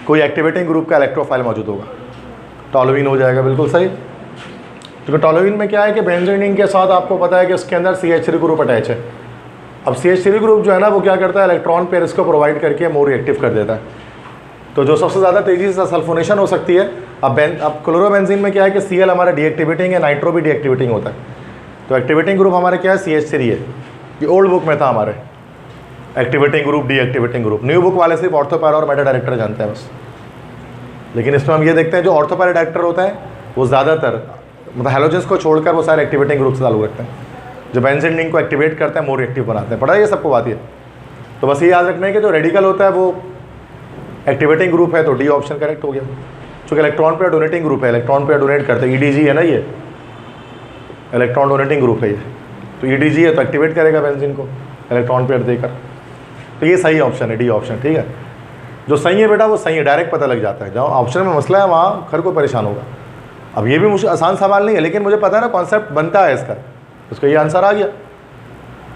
कोई एक्टिवेटिंग ग्रुप का इलेक्ट्रोफाइल मौजूद होगा। टॉलुइन हो जाएगा, बिल्कुल सही। क्योंकि टॉलुइन में क्या है कि बेंजीन के साथ आपको पता है कि उसके अंदर CH3 ग्रुप अटैच है। अब CH3 ग्रुप जो है ना वो क्या करता है, इलेक्ट्रॉन पेयर इसको प्रोवाइड करके मोर रिएक्टिव कर देता है। तो जो सबसे ज़्यादा तेज़ी से सल्फोनेशन हो सकती है, अब क्लोरोबेंजीन में क्या है कि Cl हमारा डीएक्टिवेटिंग है, नाइट्रो भी डीएक्टिवेटिंग होता है। तो एक्टिवेटिंग ग्रुप हमारे क्या है, CH3 है। ये ओल्ड बुक में था हमारे, activating group deactivating group. New book वाले सिर्फ ऑर्थोपैरा और मेटा डायरेक्टर जानते हैं बस। लेकिन इसमें हम ये देखते हैं जो ऑर्थोपैरा डायरेक्टर होता है वो ज़्यादातर मतलब हैलोजेंस को छोड़कर वो सारे एक्टिवेटिंग ग्रुप से चालू रखते हैं, जो बेंजीन रिंग को एक्टिवेट करते हैं, मोर एक्टिव बनाते हैं। पता है ये सबको बात है। तो बस ये याद रखना है कि जो रेडिकल होता है वो एक्टिवेटिंग ग्रुप है, तो डी ऑप्शन करेक्ट हो गया। चूँकि इलेक्ट्रॉन पेयर डोनेटिंग ग्रुप है, इलेक्ट्रॉन पेयर डोनेट करते हैं, EDG है ना, ये इलेक्ट्रॉन डोनेटिंग ग्रुप है ये, तो EDG है तो एक्टिवेट करेगा बेंजीन को इलेक्ट्रॉन पेयर देकर। तो ये सही ऑप्शन है, डी ऑप्शन, ठीक है। जो सही है बेटा वो सही है, डायरेक्ट पता लग जाता है। जहाँ ऑप्शन में मसला है वहाँ हर कोई परेशान होगा। अब ये भी मुझे आसान सवाल नहीं है, लेकिन मुझे पता है ना कॉन्सेप्ट बनता है इसका, उसका ये आंसर आ गया।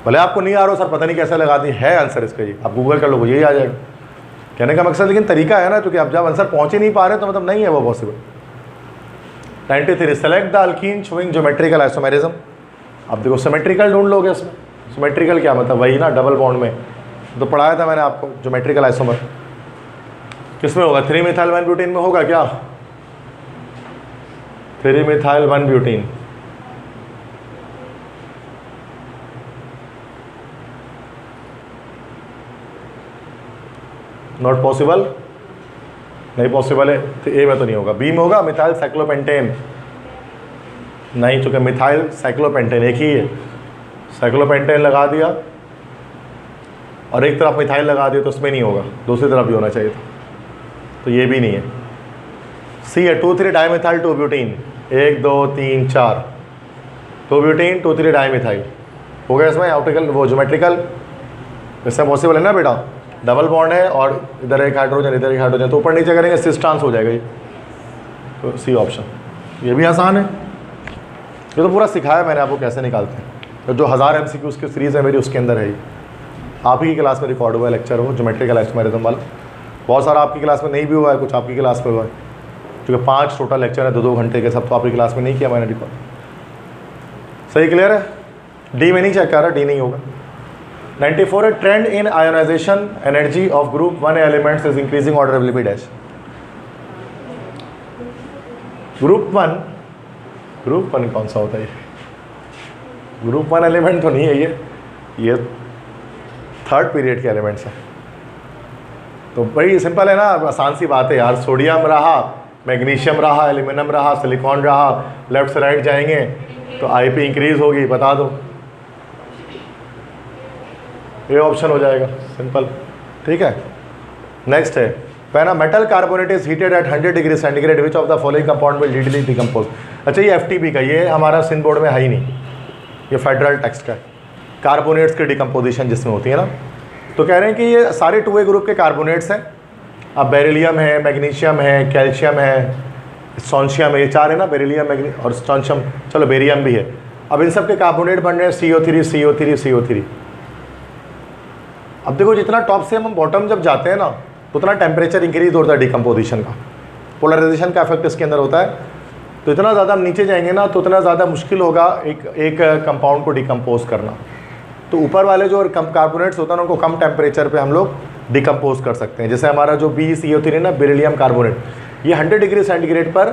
भले आपको नहीं आ रहा हो सर, पता नहीं कैसे लगा दी, है आंसर इसका ये, आप गूगल कर लो यही आ जाएगा। कहने का मकसद लेकिन तरीका है ना, क्योंकि आप जब आंसर पहुँच ही नहीं पा रहे तो मतलब नहीं है वो possible. 93 select the alkyne showing geometrical isomerism. अब देखो सिमेट्रिकल ढूंढ लोगे इसमें, सिमेट्रिकल क्या मतलब वही ना डबल बॉन्ड में, तो पढ़ाया था मैंने आपको ज्योमेट्रिकल आइसोमर किसमें होगा, 3 मिथाइल 1 ब्यूटीन में होगा क्या, 3 मिथाइल 1 ब्यूटीन। नॉट पॉसिबल, नहीं पॉसिबल है, तो ए में तो नहीं होगा, बी में होगा मिथाइल साइक्लोपेंटेन, नहीं चूंकि मिथाइल साइक्लोपेंटेन एक ही है, साइक्लोपेंटेन लगा दिया और एक तरफ मिथाइल लगा दिया तो उसमें नहीं होगा, दूसरी तरफ भी होना चाहिए था, तो ये भी नहीं है। सी है 2,3 डाईमिथाइल 2 ब्यूटीन, 1 2 3 4 2 ब्यूटीन 2,3 डाईमिथाइल हो गया इसमें ऑप्टिकल वो ज्योमेट्रिकल, इससे पॉसिबल है ना बेटा, डबल बॉन्ड है और इधर एक हाइड्रोजन इधर एक हाइड्रोजन, तो ऊपर नीचे करेंगे सिस ट्रांस हो जाएगा ये, तो सी ऑप्शन, ये भी आसान है, ये तो पूरा सिखाया मैंने आपको कैसे निकालते हैं, तो जो 1000 MCQs की सीरीज़ है मेरी उसके अंदर है, आप ही की क्लास में रिकॉर्ड हुआ है लेक्चर हो ज्योमेट्रिकल आइसोमेरिज्म वाला, बहुत सारा आपकी क्लास में नहीं भी हुआ है, कुछ आपकी क्लास में हुआ है, क्योंकि 5 टोटल लेक्चर है 2-2 घंटे के, सब तो आपकी क्लास में नहीं किया मैंने रिकॉर्ड। सही क्लियर है, डी में नहीं चेक कर रहा, डी नहीं होगा। 94 है trend in ionisation energy of group 1 elements is increasing order available dash. Group 1 कौन सा होता है, ग्रुप 1 एलिमेंट तो नहीं है ये 3rd पीरियड के एलिमेंट्स हैं, तो बड़ी सिंपल है ना, आसान सी बात है यार, सोडियम रहा, मैग्नीशियम रहा, एल्यूमिनियम रहा, सिलिकॉन रहा, लेफ्ट से राइट जाएंगे तो आईपी इंक्रीज होगी, बता दो, ये ऑप्शन हो जाएगा, सिंपल, ठीक है। नेक्स्ट है पहला metal carbonate is heated at 100 degree centigrade, which of the following compound will readily decompose. अच्छा ये FTP का, ये हमारा सिंध बोर्ड में है ही नहीं, ये फेडरल टेक्स्ट का है, कार्बोनेट्स की डिकम्पोजिशन जिसमें होती है ना, तो कह रहे हैं कि ये सारे 2A ग्रुप के कार्बोनेट्स हैं, अब बेरिलियम है, मैग्नीशियम है, कैल्शियम है, स्ट्रोंशियम है, ये 4 है ना, बेरिलियम और स्ट्रोंशियम, चलो बेरियम भी है, अब इन सब के कार्बोनेट बन रहे हैं CO3 CO3 CO3। अब देखो जितना टॉप से हम बॉटम जब जाते हैं ना तो उतना टेम्परेचर इंक्रीज होता है डिकम्पोजिशन का, पोलराइजेशन का इफेक्ट इसके अंदर होता है, तो इतना ज़्यादा हम नीचे जाएंगे ना तो उतना ज़्यादा मुश्किल होगा एक कंपाउंड को डिकम्पोज करना, तो ऊपर वाले जो कार्बोनेट्स होते हैं उनको कम टेम्परेचर पे हम लोग डिकम्पोज कर सकते हैं। जैसे हमारा जो BeCO3 है ना, बेरिलियम कार्बोनेट, ये 100 डिग्री सेंटीग्रेड पर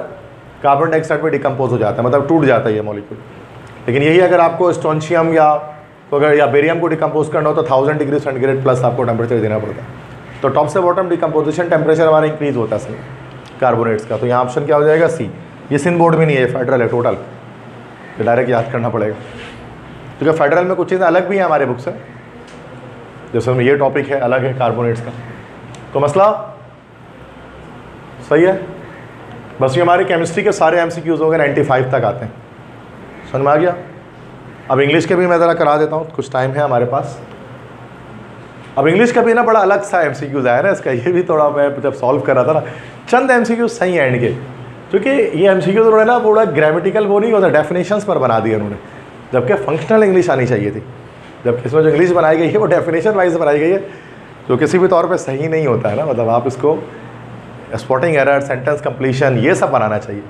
कार्बन डाइऑक्साइड में डिकम्पोज हो जाता है, मतलब टूट जाता है ये मॉलिक्यूल। लेकिन यही अगर आपको स्ट्रोंशियम या बेरियम को डिकम्पोज करना हो तो 1000 डिग्री सेंटीग्रेड प्लस आपको टेम्परेचर देना पड़ता है, तो टॉप से बॉटम डिकम्पोजिशन टेम्परेचर हमारा इंक्रीज होता है सही कार्बोनेट्स का, तो यहाँ ऑप्शन क्या हो जाएगा, सी। ये सिंध बोर्ड में नहीं है, फेडरल है टोटल, तो डायरेक्ट याद करना पड़ेगा, क्योंकि फेडरल में कुछ चीज़ें अलग भी हैं हमारे बुक से, जैसे ये टॉपिक है अलग है कार्बोनेट्स का, तो मसला सही है। बस ये हमारे केमिस्ट्री के सारे MCQs हो गए, 95 तक आते हैं, समझ में आ गया। अब इंग्लिश के भी मैं ज़रा करा देता हूँ, कुछ टाइम है हमारे पास। अब इंग्लिश का भी ना बड़ा अलग सा MCQs आया ना इसका, ये भी थोड़ा मैं जब सॉल्व कर रहा था ना, चंद MCQs सही हैं एंड के, क्योंकि ये MCQs उन्होंने ना पूरा ग्रामेटिकल वो नहीं होता, डेफिनेशंस पर बना दिया उन्होंने, जबकि फंक्शनल इंग्लिश आनी चाहिए थी, जबकि इसमें जो इंग्लिश बनाई गई है वो डेफिनेशन वाइज बनाई गई है, जो किसी भी तौर पे सही नहीं होता है ना, मतलब आप इसको स्पॉटिंग एरर, सेंटेंस कंप्लीशन, ये सब बनाना चाहिए,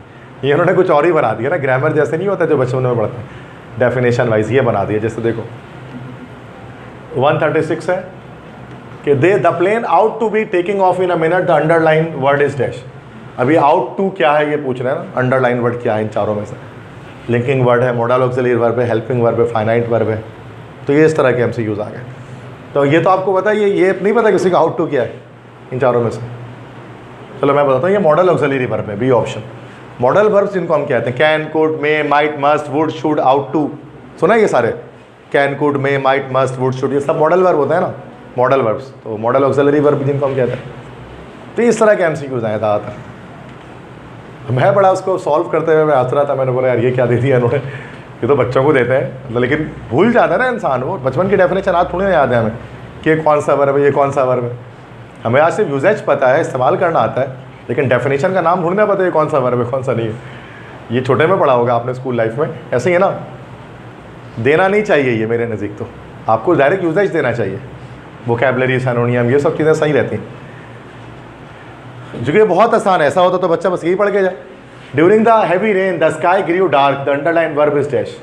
ये उन्होंने कुछ और ही बना दिया ना, ग्रामर जैसे नहीं होता जो बच्चों में पढ़ते हैं, डेफिनेशन वाइज ये बना दिया। जैसे देखो 136 है कि the plane ought to be taking off in a minute, the underline word is dash. अभी आउट टू क्या है ये पूछ रहे हैं ना, अंडरलाइन वर्ड क्या है इन चारों में से, लिंकिंग वर्ड है, मॉडल ऑक्सिलरी वर्ब है, हेल्पिंग वर्ब है, फाइनाइट वर्ब है, तो ये इस तरह के MCQs आ गए। तो ये तो आपको पता है, ये नहीं पता किसी का आउट टू क्या है इन चारों में से, चलो मैं बताता हूँ, ये मॉडल ऑक्सिलरी वर्ब है, बी ऑप्शन। मॉडल वर्ब्स जिनको हम कहते हैं, can, could, may, might, must, would, should, ought to, सुना ये सारे, can, could, may, might, must, would, should, ये सब मॉडल वर्ब होते हैं ना, मॉडल वर्ब्स, तो मॉडल ऑक्सिलरी वर्ब जिनको हम कहते हैं। तो इस तरह के MCQs आए ज़्यादातर। मैं बड़ा उसको सॉल्व करते हुए मैं हंस रहा था, मैंने बोला यार ये क्या दे दिया इन्होंने, ये तो बच्चों को देते हैं, लेकिन भूल जाता है ना इंसान, वो बचपन की डेफिनेशन आज थोड़ी ना याद है हमें कि कौन सा वर्ब है, ये कौन सा वर्ब है। हमें आज सिर्फ यूजेज पता है, इस्तेमाल करना आता है, लेकिन डेफिनेशन का नाम ढूंढना पता है कौन सा वर्ब है कौन सा नहीं है। ये छोटे में पढ़ा होगा आपने स्कूल लाइफ में, ऐसे ही है ना, देना नहीं चाहिए ये मेरे नज़दीक, तो आपको डायरेक्ट यूजेज देना चाहिए, वोकैबलरी, सिनोनियम, ये सब चीज़ें सही रहती हैं, क्योंकि बहुत आसान है। ऐसा होता तो बच्चा बस यही पढ़ के जाए, during the heavy rain the sky grew dark, the underline verb is dash.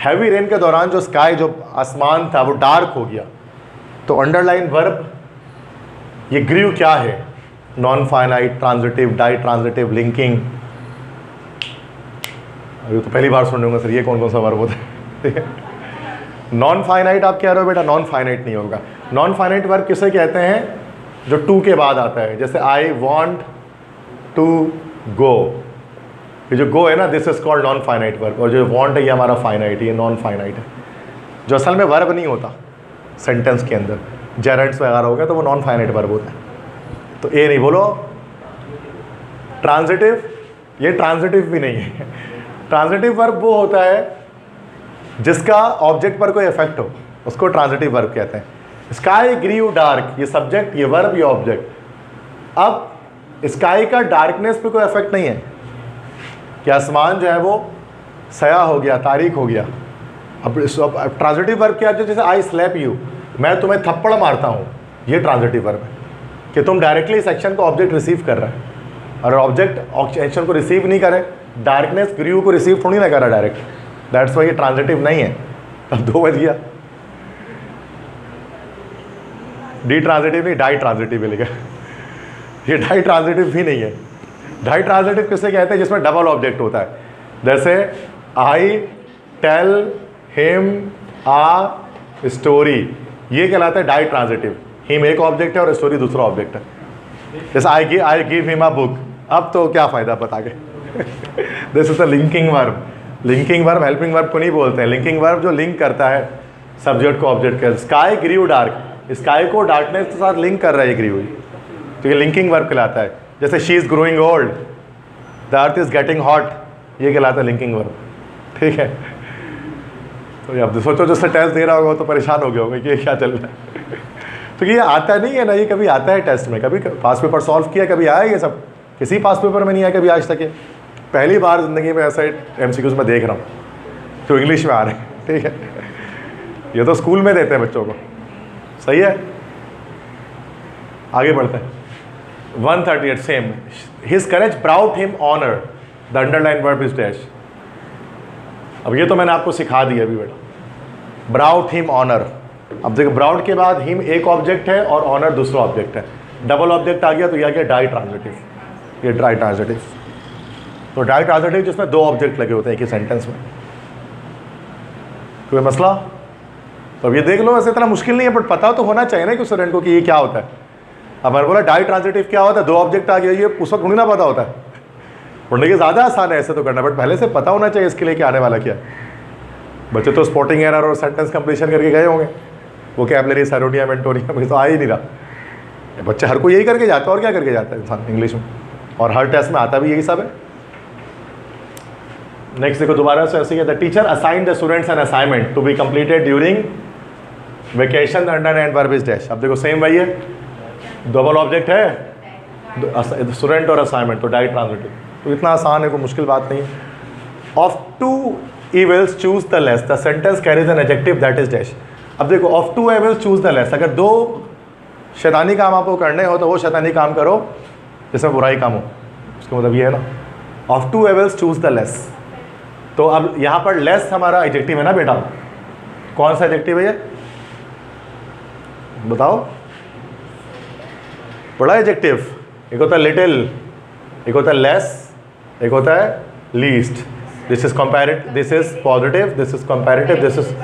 Heavy rain के दौरान जो स्काई, जो आसमान था वो डार्क हो गया, तो अंडरलाइन वर्ब ये ग्रीव क्या है? Non finite, transitive, ditransitive, linking. अभी तो पहली बार सुन रहे होंगे सर ये कौन कौन सा वर्ब होता है। नॉन फाइनाइट आप कह रहे हो बेटा, नॉन फाइनाइट नहीं होगा। नॉन फाइनाइट वर्ब किसे कहते हैं? जो टू के बाद आता है, जैसे आई वॉन्ट टू गो, ये जो गो है ना, this is called non finite verb. और जो वॉन्ट है ये हमारा फाइनाइट, ये नॉन फाइनाइट है, जो असल में वर्ब नहीं होता सेंटेंस के अंदर। जेरेंट्स वगैरह हो गया तो वो नॉन फाइनाइट वर्ब होता है। तो ए नहीं बोलो। ट्रांजिटिव, ये ट्रांजिटिव भी नहीं है। ट्रांजिटिव वर्ब वो होता है जिसका ऑब्जेक्ट पर कोई इफेक्ट हो, उसको ट्रांजिटिव वर्ब कहते हैं। स्काई ग्रीव डार्क, ये सब्जेक्ट, ये वर्ब, ये ऑब्जेक्ट। अब स्काई का डार्कनेस पे कोई इफेक्ट नहीं है कि आसमान जो है वो सया हो गया, तारीख हो गया। अब ट्रांजिटिव वर्ब क्या है? जैसे आई स्लैप यू, मैं तुम्हें थप्पड़ मारता हूँ, ये ट्रांजिटिव वर्ब है कि तुम डायरेक्टली इस एक्शन को ऑब्जेक्ट रिसीव कर रहा है। और ऑब्जेक्ट एक्शन को रिसीव नहीं करे, डार्कनेस ग्रीव को रिसीव थोड़ी ना कर रहा डायरेक्ट, दैट्स वाई ये ट्रांजिटिव नहीं है। अब 2 बज गया। डी ट्रांजिटिव नहीं, डाई ट्रांजिटिव है, ये डाई ट्रांजिटिव भी नहीं है। डाई ट्रांजिटिव किसे कहते हैं? जिसमें डबल ऑब्जेक्ट होता है। जैसे I tell him a story, ये कहलाता है डाई ट्रांजिटिव। हिम एक ऑब्जेक्ट है और स्टोरी दूसरा ऑब्जेक्ट है। जैसे I give him a book, अब तो क्या फ़ायदा बता के। This is a linking verb. Linking verb helping verb को नहीं बोलते हैं। लिंकिंग वर्ब जो लिंक करता है सब्जेक्ट को ऑब्जेक्ट के। स्काई ग्रीव डार्क, स्काई को डार्कनेस के साथ लिंक कर रहा है ग्रीव, तो ये लिंकिंग वर्ब कहलाता है। जैसे she is growing old, the earth is getting hot, ये कहलाता है लिंकिंग वर्ब। ठीक है, तो अब सोचो जिससे टेस्ट दे रहा होगा तो परेशान हो गया होगा कि ये क्या चल रहा है। तो ये आता नहीं है ना, ये कभी आता है टेस्ट में, कभी पास पेपर सॉल्व किया, कभी आया ये सब? किसी पास पेपर में नहीं आया कभी आज तक। ये पहली बार ज़िंदगी में ऐसा MCQs में देख रहा हूँ जो इंग्लिश में आ रहे हैं। ठीक है, ये तो स्कूल में देते हैं बच्चों को। सही है, आगे बढ़ते हैं। 138 same, his courage brought him honour, the underline verb is dash. अब ये तो मैंने आपको सिखा दिया अभी बेटा, ब्राउट हिम ऑनर। अब देखो ब्राउट के बाद हिम एक ऑब्जेक्ट है और ऑनर दूसरा ऑब्जेक्ट है, डबल ऑब्जेक्ट आ गया तो यह आ गया डाई ट्रांजिटिव, ये डाई ट्रांजिटिव। तो डाई ट्रांजिटिव जिसमें 2 ऑब्जेक्ट लगे होते हैं एक ही सेंटेंस में। कोई मसला? तो अब ये देख लो, वैसे इतना मुश्किल नहीं है, बट पता तो होना चाहिए ना कि स्टूडेंट को कि ये क्या होता है। अब मैंने बोला डाई ट्रांजिटिव क्या होता है, 2 ऑब्जेक्ट आ गया, ये उस वक्त ना पता होता है। पढ़ने के ज़्यादा आसान है ऐसे तो करना, बट पहले से पता होना चाहिए इसके लिए कि आने वाला क्या है। बच्चे तो स्पॉटिंग एरर और सेंटेंस कंप्लीशन करके गए होंगे, वोकैबुलरी, सैरोडियम, मेंटोरियम, तो आ ही नहीं रहा। बच्चे हर कोई यही करके जाता है, और क्या करके जाता है इंसान इंग्लिश में, और हर टेस्ट में आता भी यही सब है। नेक्स्ट देखो दोबारा से ऐसे, the teacher assign the students an assignment to be completed during vacation, underline verb is dash. अब देखो सेम वही है, डबल ऑब्जेक्ट है, स्टूडेंट और असाइनमेंट, तो डाई ट्रांजिटिव। तो इतना आसान है, कोई मुश्किल बात नहीं। Of 2 evils choose the less, the sentence carries an adjective that is dash. अब देखो of 2 evils choose the less, अगर 2 शैतानी काम आपको करने हो तो वो शैतानी काम करो जिसमें बुराई काम हो, उसका मतलब ये है ना। Of 2 evils choose the less, तो अब यहाँ पर लेस हमारा एडजेक्टिव है ना बेटा, कौन सा एडजेक्टिव है ये बताओ? बड़ा एडजेक्टिव, एक होता है लिटिल, एक होता है लेस, एक होता है least. This is comparative, this is positive, this is comparative, this is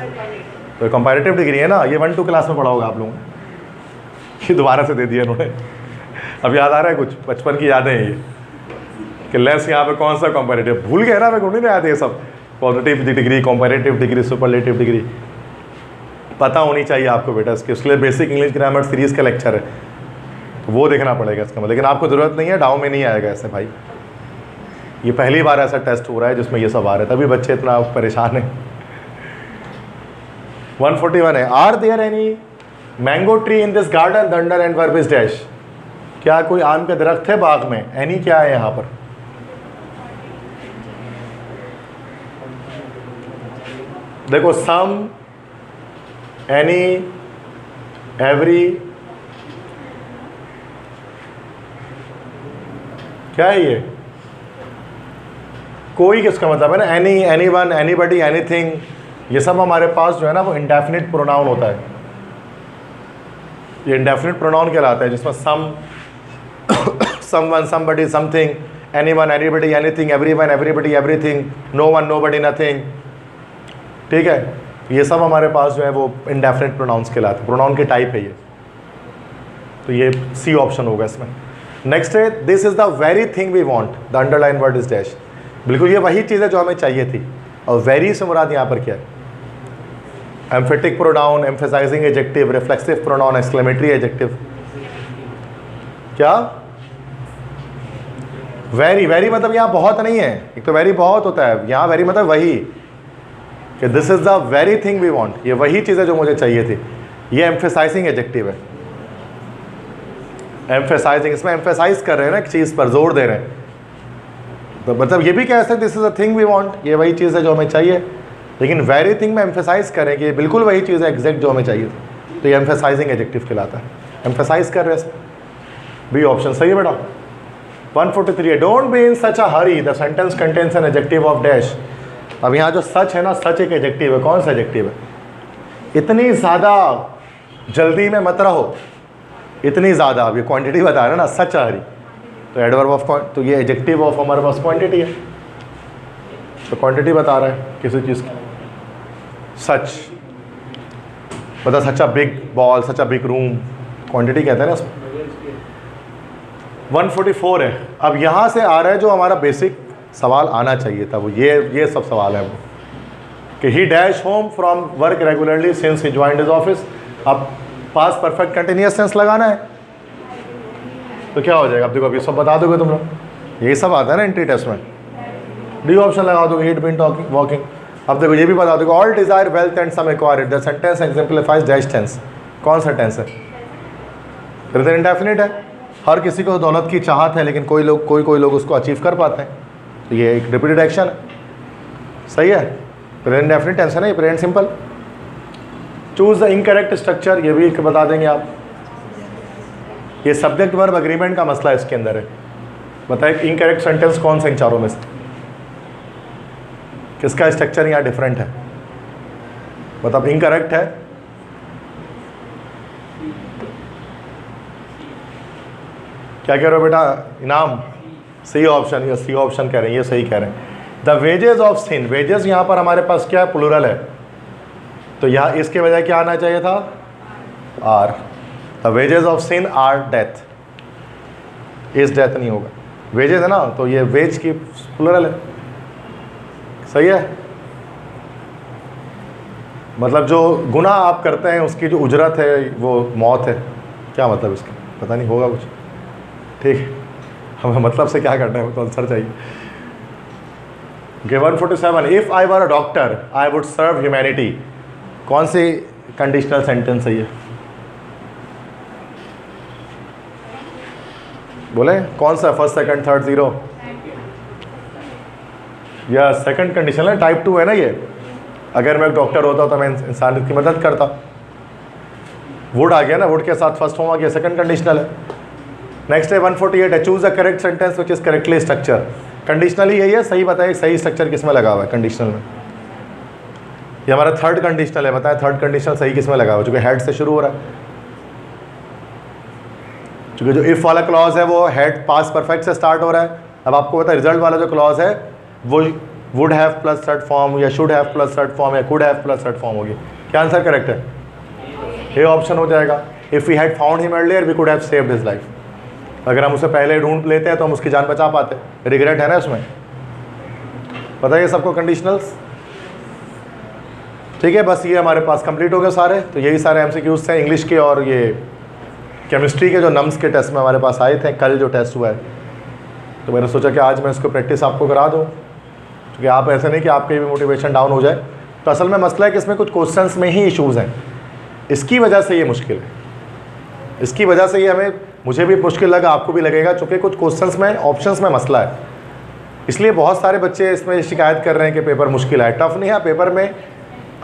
तो कंपैरेटिव डिग्री है ना। ये 1-2 क्लास में पढ़ा होगा आप लोगों ने, ये दोबारा से दे दिया उन्होंने। अब याद आ रहा है कुछ बचपन की यादें हैं ये कि लेस यहाँ पे कौन सा कंपैरेटिव, भूल गए ना, मैं नहीं याद ये सब। Positive degree, comparative degree, superlative degree पता होनी चाहिए आपको बेटा इसके। इसलिए बेसिक इंग्लिश ग्रामर सीरीज़ का लेक्चर है, तो वो देखना पड़ेगा इसका मतलब। लेकिन आपको ज़रूरत नहीं है, डाउ में नहीं आएगा ऐसे भाई। ये पहली बार ऐसा टेस्ट हो रहा है जिसमें ये सब आ रहा है, तभी बच्चे इतना परेशान हैं। 141 है, are there any mango tree in this garden, the underline verb is dash. क्या कोई आम के दरख्त है बाग में? एनी क्या है यहाँ पर? देखो सम, एनी, एवरी, क्या है ये? कोई किसका मतलब है ना, any, any one, anybody, anything, ये सब हमारे पास जो है ना वो इंडेफिनिट प्रोनाउन होता है। ये इंडेफिनिट प्रोनाउन कहलाता है, जिसमें some, someone, somebody, something, anyone, anybody, anything, everyone, everybody, everything, no one, nobody, nothing. ठीक है, ये सब हमारे पास जो है वो इंडेफिनिट प्रोनाउंस कहलाते हैं, प्रोनाउन के टाइप है ये। तो ये सी ऑप्शन होगा इसमें। नेक्स्ट है, this is the very thing we want, the underline word is dash. बिल्कुल ये वही चीज़ है जो हमें चाहिए थी। और वेरी से मुराद यहाँ पर क्या है? Emphatic pronoun, emphasizing adjective, reflexive pronoun, exclamatory adjective. क्या? वेरी, वेरी मतलब यहाँ बहुत नहीं है, एक तो वेरी बहुत होता है, यहाँ वेरी मतलब वही, कि this is the very thing we want, ये वही चीज़ है जो मुझे चाहिए थी। ये एम्फेसाइजिंग एडजेक्टिव है, एम्फेसाइजिंग, इसमें एम्फेसाइज कर रहे हैं ना एक चीज़ पर, जोर दे रहे हैं। तो मतलब ये भी कह सकते this is a thing we want, ये वही चीज़ है जो हमें चाहिए, लेकिन वेरी थिंग में एम्फेसाइज करें कि ये बिल्कुल वही चीज़ है एग्जैक्ट जो हमें चाहिए थी, तो ये एम्फेसाइजिंग एडजेक्टिव कहलाता है, एम्फेसाइज कर रहे हैं। बी ऑप्शन सही है बेटा। 143, don't be in such a Hari, the sentence contains an adjective of dash. अब यहाँ जो सच है ना, सच एक एडजेक्टिव है, कौन सा एडजेक्टिव है? इतनी ज़्यादा जल्दी में मत रहो, इतनी ज़्यादा, अब ये क्वांटिटी बता रहे हैं ना, सच आ रही, तो एडवर्ब ऑफ, तो ये एडजेक्टिव ऑफ हमारे पास क्वांटिटी है, तो क्वांटिटी बता रहा है किसी चीज़ की। सच बता, such a big ball, such a big room, quantity कहते हैं ना इसमें। 144 है। अब यहाँ से आ रहा है जो हमारा बेसिक सवाल आना चाहिए था, वो ये सब सवाल है वो, कि ही dash home from work regularly since he joined his office. अब पास परफेक्ट कंटिन्यूअस टेंस लगाना है, तो क्या हो जाएगा? अब देखो, अभी सब बता दोगे तुम लोग, यही सब आता है ना एंट्री टेस्ट में। डी ऑप्शन लगा दोगे, हीट बीन टॉकिंग वॉकिंग। अब देखो ये भी बता दोगे, all desire wealth and some acquire it, the sentence exemplifies dash tense. कौन सा टेंस है? प्रेजेंट इंडेफिनिट है, हर किसी को दौलत की चाहत है, लेकिन कोई लोग उसको अचीव कर पाते हैं, तो ये एक रिपीटेड एक्शन है, सही है, प्रेजेंट इंडेफिनिट टेंस है ना ये, present simple. Choose the incorrect structure, ये भी बता देंगे आप। ये सब्जेक्ट वर्ब अग्रीमेंट का मसला इसके अंदर है। बताए इनकरेक्ट सेंटेंस कौन सा इन चारों में से, किसका स्ट्रक्चर यहाँ डिफरेंट है? मतलब इनकरेक्ट है, क्या कह रहे हो बेटा? इनाम, सी ऑप्शन, ये सी ऑप्शन कह रहे हैं, ये सही कह रहे हैं। The wages of sin, wages यहाँ पर हमारे पास क्या है? प्लूरल है, तो यहाँ इसके बजाय क्या आना चाहिए था? Are. The wages of sin are death, इस डेथ नहीं होगा, वेजेस है ना, तो ये वेज की प्लूरल है, सही है। मतलब जो गुनाह आप करते हैं उसकी जो उजरत है वो मौत है, क्या मतलब इसका? पता नहीं, होगा कुछ, ठीक है, हमें मतलब से क्या करना है, तो आंसर चाहिए। Okay, 147, if I were a doctor I would serve humanity. कौन सी कंडीशनल सेंटेंस है ये? बोले कौन सा? फर्स्ट, सेकंड, थर्ड, जीरो, या सेकंड कंडीशनल है, टाइप 2 है ना ये। अगर मैं एक डॉक्टर होता तो मैं इंसानियत की मदद करता। वुड आ गया ना, वुड के साथ फर्स्ट फॉर्म आ गया, सेकंड कंडीशनल है। नेक्स्ट है 148 है, choose a correct sentence which is correctly structure. Conditionally यही है, सही बताइए सही स्ट्रक्चर किस में लगा हुआ है कंडीशनल में? ये हमारा थर्ड कंडीशनल है, बताएं थर्ड कंडीशनल सही किस में लगा हुआ है? चूँकि हेड से शुरू हो रहा है, चूँकि जो इफ़ वाला क्लॉज है वो हेड पास्ट परफेक्ट से स्टार्ट हो रहा है। अब आपको पता है रिजल्ट वाला जो क्लॉज है वो would have plus third form या should have plus third form या could have plus third form होगी। क्या आंसर करेक्ट है? ए ऑप्शन हो जाएगा। If we had found him earlier we could have saved his life. अगर हम उसे पहले ढूंढ लेते हैं तो हम उसकी जान बचा पाते। रिग्रेट है ना उसमें, पता है सबको कंडीशनल्स, ठीक है। बस ये हमारे पास कंप्लीट हो गए सारे। तो यही सारे एमसीक्यूज थे इंग्लिश के, और ये केमिस्ट्री के जो नम्स के टेस्ट में हमारे पास आए थे कल जो टेस्ट हुआ है, तो मैंने सोचा कि आज मैं इसको प्रैक्टिस आपको करा दूँ, क्योंकि आप ऐसे नहीं कि आपकी भी मोटिवेशन डाउन हो जाए। तो असल में मसला है कि इसमें कुछ क्वेश्चंस में ही इश्यूज़ हैं, इसकी वजह से ये मुश्किल है, इसकी वजह से ये हमें, मुझे भी मुश्किल लगा, आपको भी लगेगा, चूँकि कुछ क्वेश्चंस में ऑप्शंस में मसला है, इसलिए बहुत सारे बच्चे इसमें शिकायत कर रहे हैं कि पेपर मुश्किल है। टफ नहीं है पेपर में।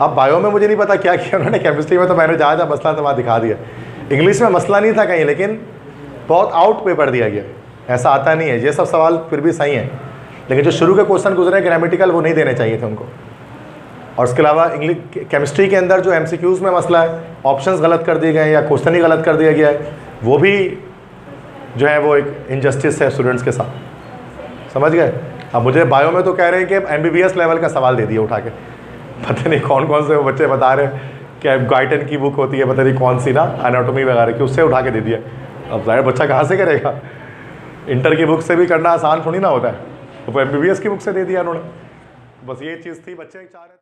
अब बायो में मुझे नहीं पता क्या किया उन्होंने, केमिस्ट्री में तो मैंने जहाँ जहाँ मसला था वहाँ दिखा दिया। इंग्लिश में मसला नहीं था कहीं, लेकिन बहुत आउट पेपर दिया गया, ऐसा आता नहीं है। ये सब सवाल फिर भी सही हैं, लेकिन जो शुरू के क्वेश्चन गुजरे ग्रामेटिकल वो नहीं देने चाहिए थे उनको। और उसके अलावा इंग्लिश केमिस्ट्री के अंदर जो MCQs में मसला है, ऑप्शंस गलत कर दिए गए हैं या क्वेश्चन ही गलत कर दिया गया है, वो भी जो है वो एक इनजस्टिस है स्टूडेंट्स के साथ, समझ गए। अब मुझे बायो में तो कह रहे हैं कि MBBS लेवल का सवाल दे दिए उठा के, पता नहीं कौन कौन से वो बच्चे बता रहे हैं कि गाइटन की बुक होती है पता नहीं कौन सी ना, एनाटॉमी वगैरह की, उससे उठा के दे दिया। अब जाहिर बच्चा कहाँ से करेगा, इंटर की बुक से भी करना आसान थोड़ी ना होता है, तो MBBS की बुक से दे दिया उन्होंने। बस ये चीज़ थी, बच्चे चाह रहे थे।